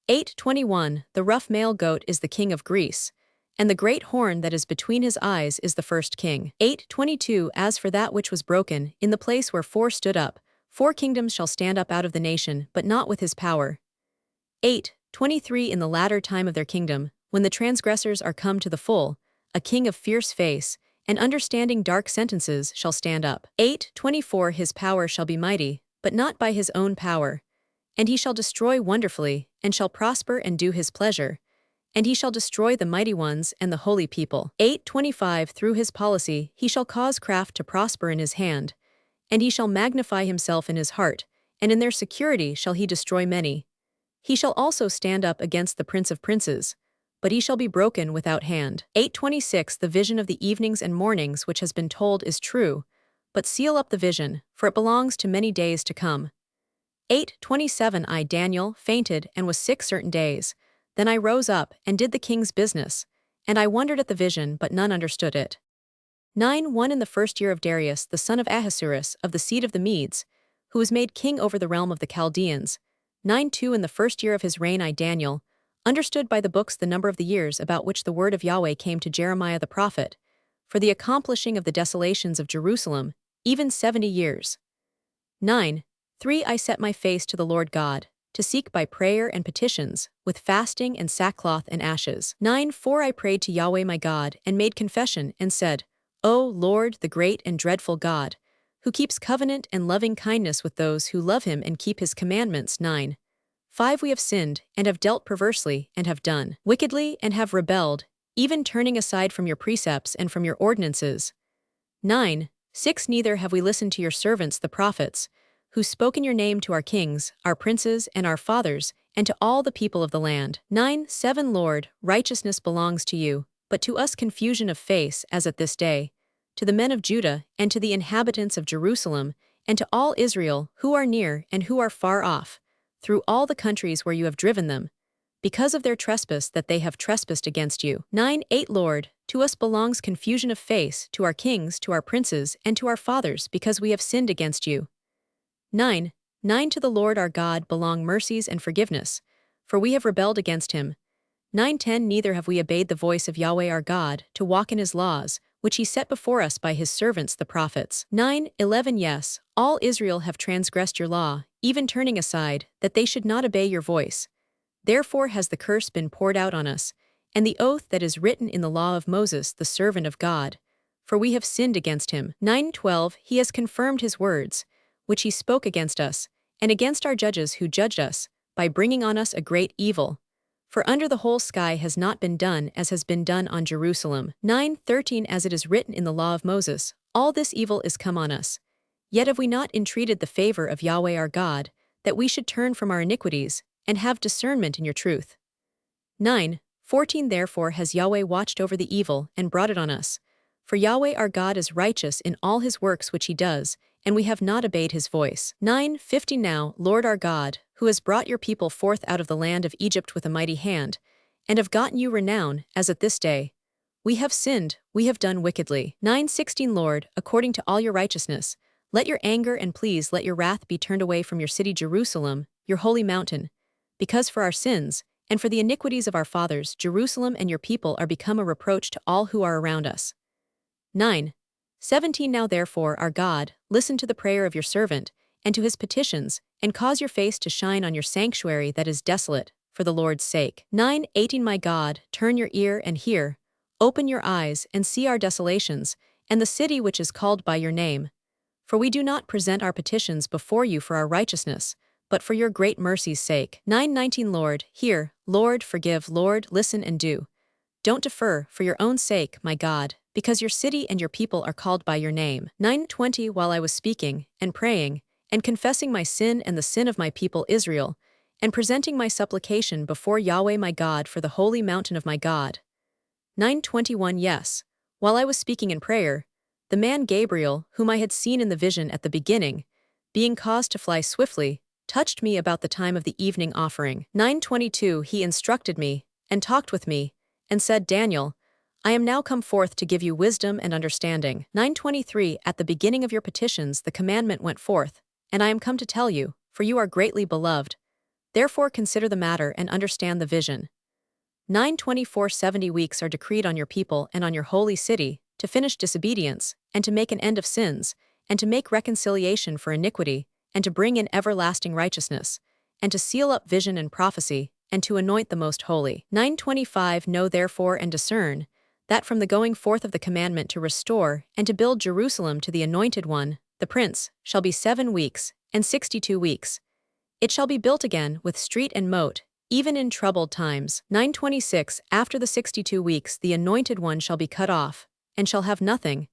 8:21 The rough male goat is the king of Greece, and the great horn that is between his eyes is the first king. 8:22 As for that which was broken, in the place where 4 stood up, 4 kingdoms shall stand up out of the nation, but not with his power. 8:23 In the latter time of their kingdom, when the transgressors are come to the full, a king of fierce face, and understanding dark sentences shall stand up. 8:24 His power shall be mighty, but not by his own power. And he shall destroy wonderfully, and shall prosper and do his pleasure. And he shall destroy the mighty ones and the holy people. 8:25 Through his policy he shall cause craft to prosper in his hand, and he shall magnify himself in his heart, and in their security shall he destroy many. He shall also stand up against the prince of princes, but he shall be broken without hand. 8:26 The vision of the evenings and mornings which has been told is true, but seal up the vision, for it belongs to many days to come. 8:27 I, Daniel, fainted and was sick certain days. Then I rose up and did the king's business, and I wondered at the vision, but none understood it. 9:1 In the first year of Darius, the son of Ahasuerus, of the seed of the Medes, who was made king over the realm of the Chaldeans. 9:2 In the first year of his reign, I, Daniel, understood by the books the number of the years about which the word of Yahweh came to Jeremiah the prophet, for the accomplishing of the desolations of Jerusalem, even 70 years. 9:3 I set my face to the Lord God, to seek by prayer and petitions, with fasting and sackcloth and ashes. 9:4 I prayed to Yahweh my God, and made confession, and said, O Lord, the great and dreadful God, who keeps covenant and loving kindness with those who love him and keep his commandments. 9:5 We have sinned, and have dealt perversely, and have done wickedly, and have rebelled, even turning aside from your precepts and from your ordinances. 9:6 Neither have we listened to your servants the prophets, who spoke in your name to our kings, our princes, and our fathers, and to all the people of the land. 9:7 Lord, righteousness belongs to you, but to us confusion of face, as at this day, to the men of Judah, and to the inhabitants of Jerusalem, and to all Israel, who are near and who are far off, through all the countries where you have driven them, because of their trespass that they have trespassed against you. 9:8 Lord, to us belongs confusion of face, to our kings, to our princes, and to our fathers, because we have sinned against you. 9:9 To the Lord our God belong mercies and forgiveness, for we have rebelled against him. 9:10 Neither have we obeyed the voice of Yahweh our God, to walk in his laws, which he set before us by his servants the prophets. 9:11 Yes, all Israel have transgressed your law, even turning aside, that they should not obey your voice. Therefore has the curse been poured out on us, and the oath that is written in the law of Moses the servant of God, for we have sinned against him. 9:12 He has confirmed his words, which he spoke against us, and against our judges who judged us, by bringing on us a great evil. For under the whole sky has not been done as has been done on Jerusalem. 9:13 As it is written in the law of Moses, all this evil is come on us. Yet have we not entreated the favor of Yahweh our God, that we should turn from our iniquities, and have discernment in your truth. 9:14 Therefore has Yahweh watched over the evil, and brought it on us. For Yahweh our God is righteous in all his works which he does, and we have not obeyed his voice. 9:15 Now, Lord our God, who has brought your people forth out of the land of Egypt with a mighty hand, and have gotten you renown, as at this day, we have sinned, we have done wickedly. 9:16 Lord, according to all your righteousness, let your anger and please let your wrath be turned away from your city Jerusalem, your holy mountain, because for our sins, and for the iniquities of our fathers, Jerusalem and your people are become a reproach to all who are around us. 9:17 Now therefore, our God, listen to the prayer of your servant, and to his petitions, and cause your face to shine on your sanctuary that is desolate, for the Lord's sake. 9:18 My God, turn your ear and hear, open your eyes and see our desolations, and the city which is called by your name. For we do not present our petitions before you for our righteousness, but for your great mercy's sake. 9:19 Lord, hear, Lord, forgive, Lord, listen and do. Don't defer, for your own sake, my God, because your city and your people are called by your name. 9:20 While I was speaking, and praying, and confessing my sin and the sin of my people Israel, and presenting my supplication before Yahweh my God for the holy mountain of my God. 9:21 Yes, While I was speaking in prayer, the man Gabriel, whom I had seen in the vision at the beginning, being caused to fly swiftly, touched me about the time of the evening offering. 9:22 He instructed me, and talked with me, and said, Daniel, I am now come forth to give you wisdom and understanding. 9:23 At the beginning of your petitions the commandment went forth, and I am come to tell you, for you are greatly beloved. Therefore consider the matter and understand the vision. 9:24 70 weeks are decreed on your people and on your holy city, to finish disobedience, and to make an end of sins, and to make reconciliation for iniquity, and to bring in everlasting righteousness, and to seal up vision and prophecy, and to anoint the most holy. 9:25 Know therefore and discern, that from the going forth of the commandment to restore and to build Jerusalem to the Anointed One, the Prince, shall be 7 weeks, and 62 weeks. It shall be built again with street and moat, even in troubled times. 9:26 After the 62 weeks the Anointed One shall be cut off, and shall have nothing.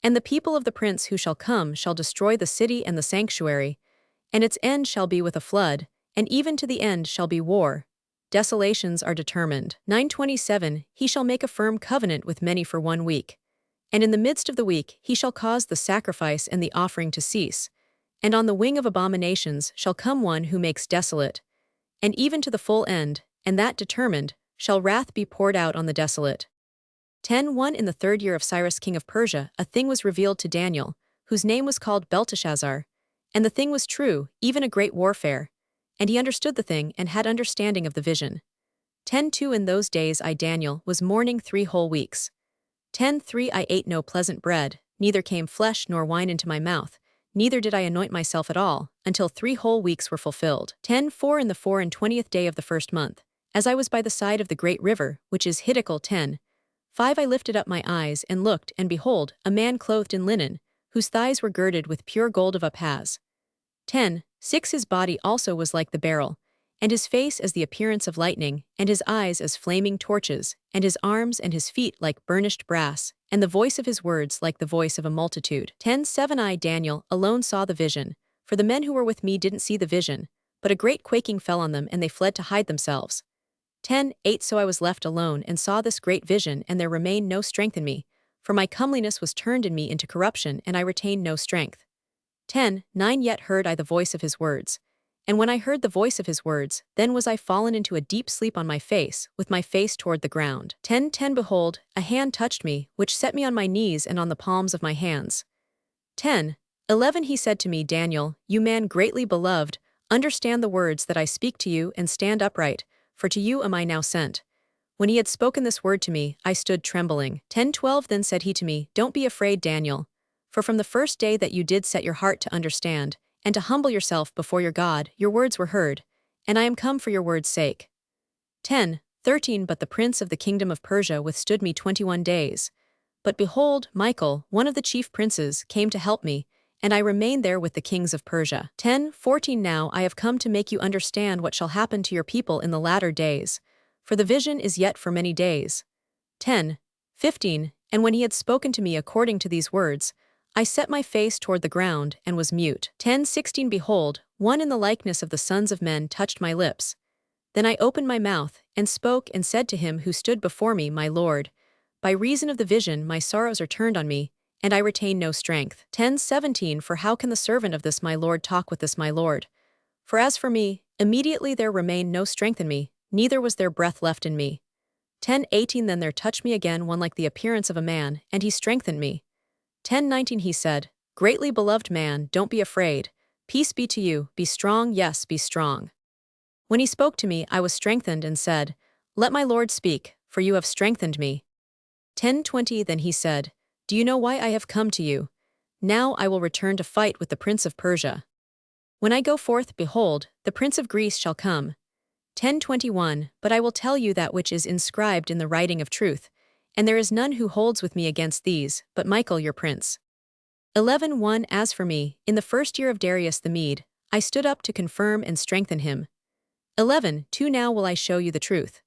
And the people of the Prince who shall come shall destroy the city and the sanctuary, and its end shall be with a flood, and even to the end shall be war. Desolations are determined. 9:27 He shall make a firm covenant with many for 1 week. And in the midst of the week he shall cause the sacrifice and the offering to cease. And on the wing of abominations shall come one who makes desolate. And even to the full end, and that determined, shall wrath be poured out on the desolate. 10:1 In the 3rd year of Cyrus king of Persia, a thing was revealed to Daniel, whose name was called Belteshazzar. And the thing was true, even a great warfare. And he understood the thing and had understanding of the vision. 10:2 In those days I Daniel was mourning 3 whole weeks. 10:3 I ate no pleasant bread, neither came flesh nor wine into my mouth, neither did I anoint myself at all, until 3 whole weeks were fulfilled. 10:4 In the 24th day of the 1st month, as I was by the side of the great river, which is Hiddekel 10:5 I lifted up my eyes and looked, and behold, a man clothed in linen, whose thighs were girded with pure gold of Uphaz. 10:6 His body also was like the beryl, and his face as the appearance of lightning, and his eyes as flaming torches, and his arms and his feet like burnished brass, and the voice of his words like the voice of a multitude. 10:7 I Daniel alone saw the vision, for the men who were with me didn't see the vision, but a great quaking fell on them and they fled to hide themselves. 10:8 So I was left alone and saw this great vision, and there remained no strength in me, for my comeliness was turned in me into corruption, and I retained no strength. 10:9 Yet heard I the voice of his words. And when I heard the voice of his words, then was I fallen into a deep sleep on my face, with my face toward the ground. 10:10 Behold, a hand touched me, which set me on my knees and on the palms of my hands. 10:11 He said to me, Daniel, you man greatly beloved, understand the words that I speak to you and stand upright, for to you am I now sent. When he had spoken this word to me, I stood trembling. 10:12 Then said he to me, Don't be afraid, Daniel, for from the first day that you did set your heart to understand, and to humble yourself before your God, your words were heard, and I am come for your words' sake. 10:13 But the prince of the kingdom of Persia withstood me 21 days. But behold, Michael, one of the chief princes, came to help me, and I remained there with the kings of Persia. 10:14 Now I have come to make you understand what shall happen to your people in the latter days, for the vision is yet for many days. 10:15 And when he had spoken to me according to these words, I set my face toward the ground and was mute. 10:16 Behold, one in the likeness of the sons of men touched my lips. Then I opened my mouth, and spoke and said to him who stood before me, My Lord, by reason of the vision my sorrows are turned on me, and I retain no strength. 10:17 For how can the servant of this my Lord talk with this my Lord? For as for me, immediately there remained no strength in me, neither was there breath left in me. 10:18 Then there touched me again one like the appearance of a man, and he strengthened me. 10:19 He said, Greatly beloved man, don't be afraid. Peace be to you, be strong, yes, be strong. When he spoke to me, I was strengthened and said, Let my Lord speak, for you have strengthened me. 10:20 Then he said, Do you know why I have come to you? Now I will return to fight with the prince of Persia. When I go forth, behold, the prince of Greece shall come. 10:21 But I will tell you that which is inscribed in the writing of truth, and there is none who holds with me against these, but Michael your prince. 11:1 As for me, in the 1st year of Darius the Mede, I stood up to confirm and strengthen him. 11:2 Now will I show you the truth.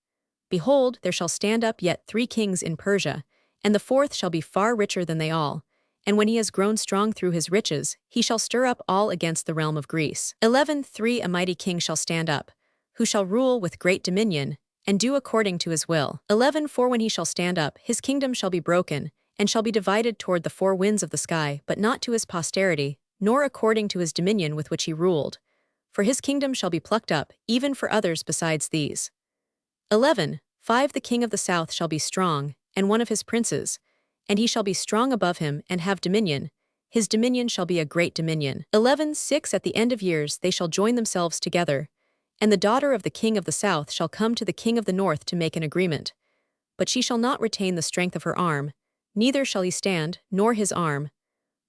Behold, there shall stand up yet 3 kings in Persia, and the 4th shall be far richer than they all, and when he has grown strong through his riches, he shall stir up all against the realm of Greece. 11:3 A mighty king shall stand up, who shall rule with great dominion, and do according to his will. 11:4 When he shall stand up, his kingdom shall be broken, and shall be divided toward the four winds of the sky, but not to his posterity, nor according to his dominion with which he ruled. For his kingdom shall be plucked up, even for others besides these. 11. 5. The king of the south shall be strong, and one of his princes, and he shall be strong above him, and have dominion. His dominion shall be a great dominion. 11. 6. At the end of years they shall join themselves together, and the daughter of the king of the south shall come to the king of the north to make an agreement. But she shall not retain the strength of her arm, neither shall he stand, nor his arm.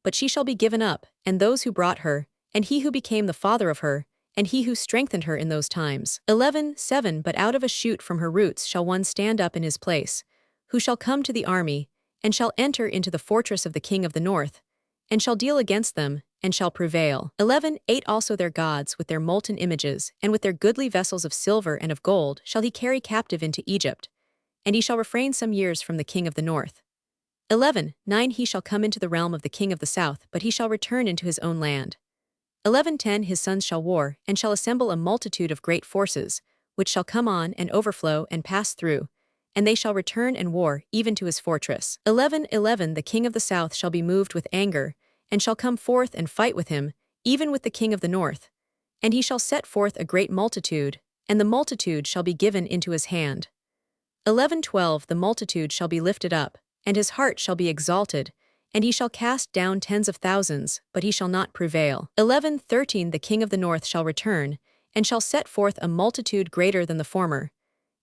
But she shall be given up, and those who brought her, and he who became the father of her, and he who strengthened her in those times. 11. 7. But out of a shoot from her roots shall one stand up in his place, who shall come to the army, and shall enter into the fortress of the king of the north, and shall deal against them, and shall prevail. 11. 8. Also their gods with their molten images, and with their goodly vessels of silver and of gold, shall he carry captive into Egypt, and he shall refrain some years from the king of the north. 11. 9. He shall come into the realm of the king of the south, but he shall return into his own land. 11. 10. His sons shall war, and shall assemble a multitude of great forces, which shall come on, and overflow, and pass through, and they shall return and war, even to his fortress. 11. 11. The king of the south shall be moved with anger, and shall come forth and fight with him, even with the king of the north. And he shall set forth a great multitude, and the multitude shall be given into his hand. 11. 12. The multitude shall be lifted up, and his heart shall be exalted, and he shall cast down tens of thousands, but he shall not prevail. 11. 13. The king of the north shall return, and shall set forth a multitude greater than the former.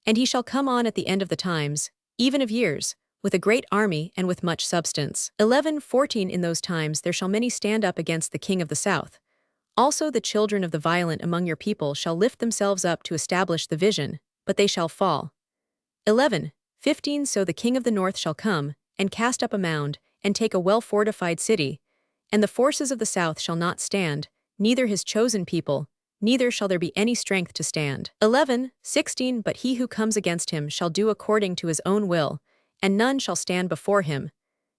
And he shall come on at the end of the times, even of years, with a great army and with much substance. 11. 14. In those times there shall many stand up against the king of the south. Also the children of the violent among your people shall lift themselves up to establish the vision, but they shall fall. 11. 15. So the king of the north shall come, and cast up a mound, and take a well-fortified city, and the forces of the south shall not stand, neither his chosen people, neither shall there be any strength to stand. 11. 16. But he who comes against him shall do according to his own will, and none shall stand before him.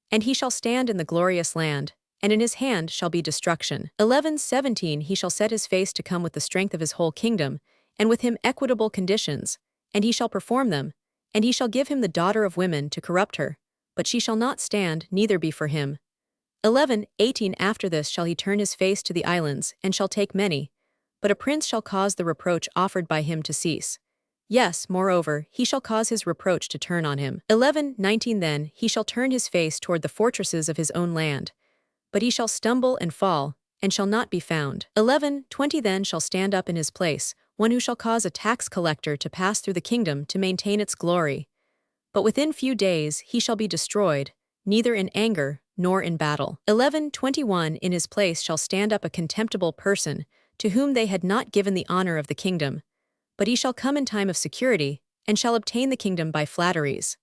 And he shall stand in the glorious land, and in his hand shall be destruction. 11. 17. He shall set his face to come with the strength of his whole kingdom, and with him equitable conditions, and he shall perform them, and he shall give him the daughter of women to corrupt her, but she shall not stand, neither be for him. 11. 18. After this shall he turn his face to the islands, and shall take many, but a prince shall cause the reproach offered by him to cease. Yes, moreover, he shall cause his reproach to turn on him. 11. 19. Then he shall turn his face toward the fortresses of his own land, but he shall stumble and fall, and shall not be found. 11. 20. Then shall stand up in his place one who shall cause a tax collector to pass through the kingdom to maintain its glory. But within few days he shall be destroyed, neither in anger nor in battle. 11. 21. In his place shall stand up a contemptible person, to whom they had not given the honor of the kingdom. But he shall come in time of security, and shall obtain the kingdom by flatteries.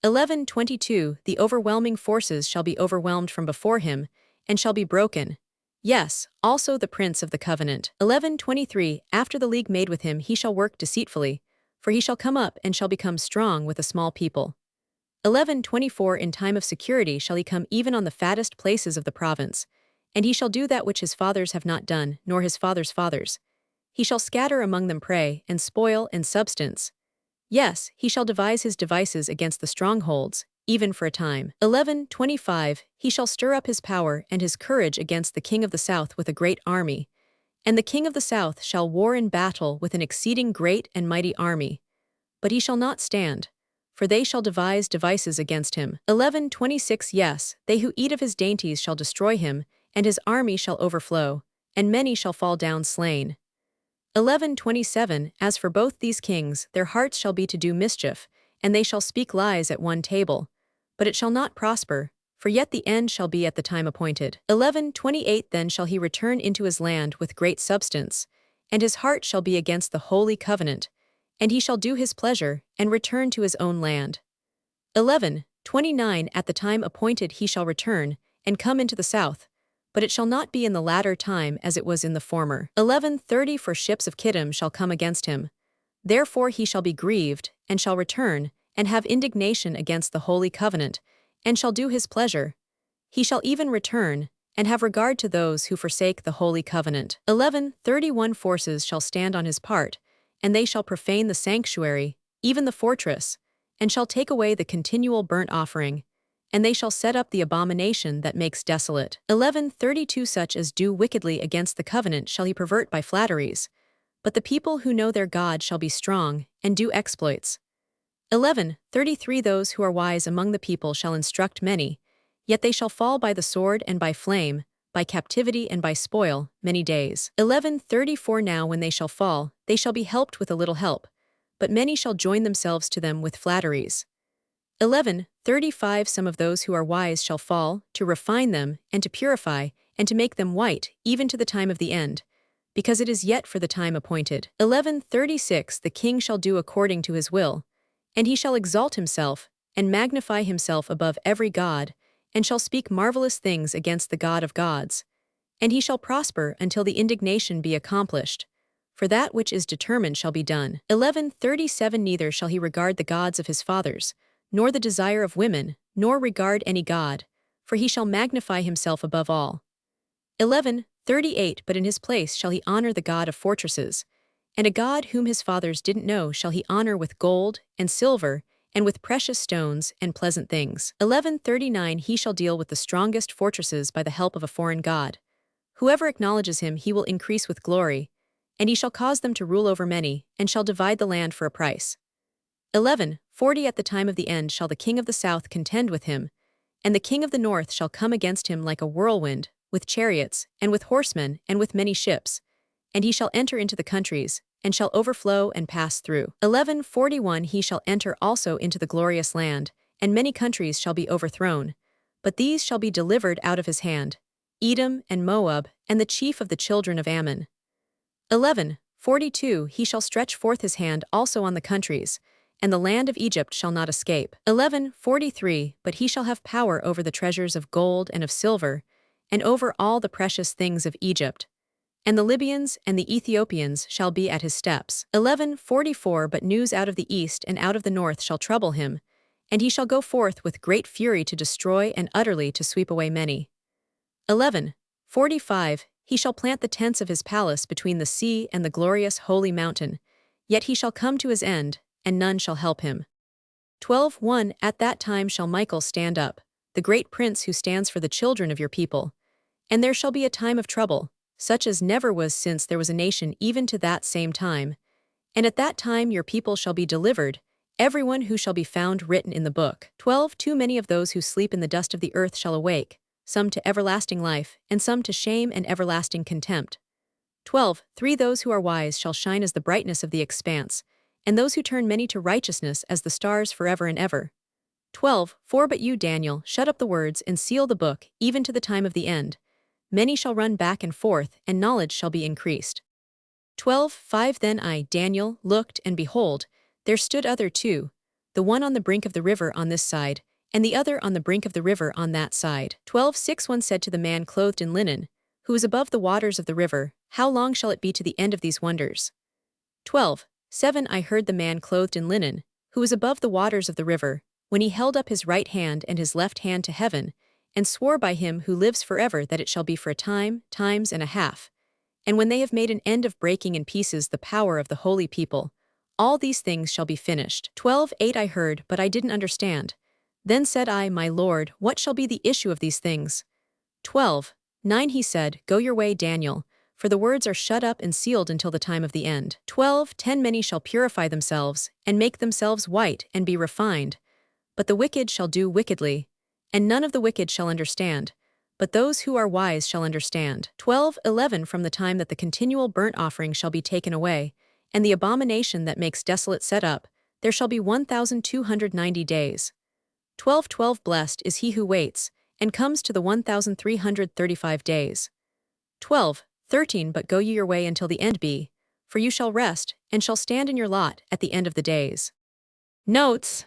11. 22. The overwhelming forces shall be overwhelmed from before him, and shall be broken. Yes, also the prince of the covenant. 11. 23. After the league made with him he shall work deceitfully, for he shall come up and shall become strong with a small people. 11. 24. In time of security shall he come even on the fattest places of the province, and he shall do that which his fathers have not done, nor his fathers' fathers. He shall scatter among them prey, and spoil, and substance. Yes, he shall devise his devices against the strongholds, even for a time. 11. 25. He shall stir up his power and his courage against the king of the south with a great army. And the king of the south shall war in battle with an exceeding great and mighty army. But he shall not stand, for they shall devise devices against him. 11. 26. Yes, they who eat of his dainties shall destroy him, and his army shall overflow, and many shall fall down slain. 11. 27. As for both these kings, their hearts shall be to do mischief, and they shall speak lies at one table. But it shall not prosper, for yet the end shall be at the time appointed. 11. 28. Then shall he return into his land with great substance, and his heart shall be against the holy covenant, and he shall do his pleasure, and return to his own land. 11. 29. At the time appointed he shall return, and come into the south, but it shall not be in the latter time as it was in the former. 11:30 For ships of Kittim shall come against him. Therefore he shall be grieved, and shall return, and have indignation against the holy covenant, and shall do his pleasure. He shall even return, and have regard to those who forsake the holy covenant. 11:31 Forces shall stand on his part, and they shall profane the sanctuary, even the fortress, and shall take away the continual burnt offering, and they shall set up the abomination that makes desolate. 11:32 Such as do wickedly against the covenant shall he pervert by flatteries, but the people who know their God shall be strong, and do exploits. 11:33 Those who are wise among the people shall instruct many, yet they shall fall by the sword and by flame, by captivity and by spoil, many days. 11:34 Now when they shall fall, they shall be helped with a little help, but many shall join themselves to them with flatteries. 11:35 Some of those who are wise shall fall, to refine them, and to purify, and to make them white, even to the time of the end, because it is yet for the time appointed. 11:36 The king shall do according to his will, and he shall exalt himself, and magnify himself above every god, and shall speak marvelous things against the God of gods. And he shall prosper until the indignation be accomplished, for that which is determined shall be done. 11:37 Neither shall he regard the gods of his fathers, nor the desire of women, nor regard any god, for he shall magnify himself above all. 11:38 But in his place shall he honor the God of fortresses, and a god whom his fathers didn't know shall he honor with gold, and silver, and with precious stones, and pleasant things. 11:39 He shall deal with the strongest fortresses by the help of a foreign god. Whoever acknowledges him he will increase with glory, and he shall cause them to rule over many, and shall divide the land for a price. 11:40 At the time of the end shall the king of the south contend with him, and the king of the north shall come against him like a whirlwind, with chariots, and with horsemen, and with many ships, and he shall enter into the countries, and shall overflow and pass through. 11:41 He shall enter also into the glorious land, and many countries shall be overthrown, but these shall be delivered out of his hand, Edom and Moab, and the chief of the children of Ammon. 11:42 He shall stretch forth his hand also on the countries, and the land of Egypt shall not escape. 11:43 But he shall have power over the treasures of gold and of silver, and over all the precious things of Egypt. And the Libyans and the Ethiopians shall be at his steps. 11:44 But news out of the east and out of the north shall trouble him, and he shall go forth with great fury to destroy and utterly to sweep away many. 11:45 He shall plant the tents of his palace between the sea and the glorious holy mountain, yet he shall come to his end, and none shall help him. 12:1 At that time shall Michael stand up, the great prince who stands for the children of your people. And there shall be a time of trouble, such as never was since there was a nation even to that same time. And at that time your people shall be delivered, everyone who shall be found written in the book. 12 Too many of those who sleep in the dust of the earth shall awake, some to everlasting life, and some to shame and everlasting contempt. 12:3 Those who are wise shall shine as the brightness of the expanse, and those who turn many to righteousness as the stars forever and ever. 12:4 But you, Daniel, shut up the words and seal the book, even to the time of the end. Many shall run back and forth, and knowledge shall be increased. 12:5 Then I, Daniel, looked, and behold, there stood other two, the one on the brink of the river on this side, and the other on the brink of the river on that side. 12:6 One said to the man clothed in linen, who was above the waters of the river, How long shall it be to the end of these wonders? 12:7 I heard the man clothed in linen, who was above the waters of the river, when he held up his right hand and his left hand to heaven, and swore by him who lives forever that it shall be for a time, times and a half. And when they have made an end of breaking in pieces the power of the holy people, all these things shall be finished. 12:8 I heard, but I didn't understand. Then said I, My Lord, what shall be the issue of these things? 12:9 He said, Go your way, Daniel, for the words are shut up and sealed until the time of the end. 12:10 Many shall purify themselves, and make themselves white, and be refined. But the wicked shall do wickedly, and none of the wicked shall understand, but those who are wise shall understand. 12:11 From the time that the continual burnt offering shall be taken away, and the abomination that makes desolate set up, there shall be 1,290 days. 12:12 Blessed is he who waits, and comes to the 1,335 days. 12:13 But go ye your way until the end be, for you shall rest, and shall stand in your lot at the end of the days. Notes.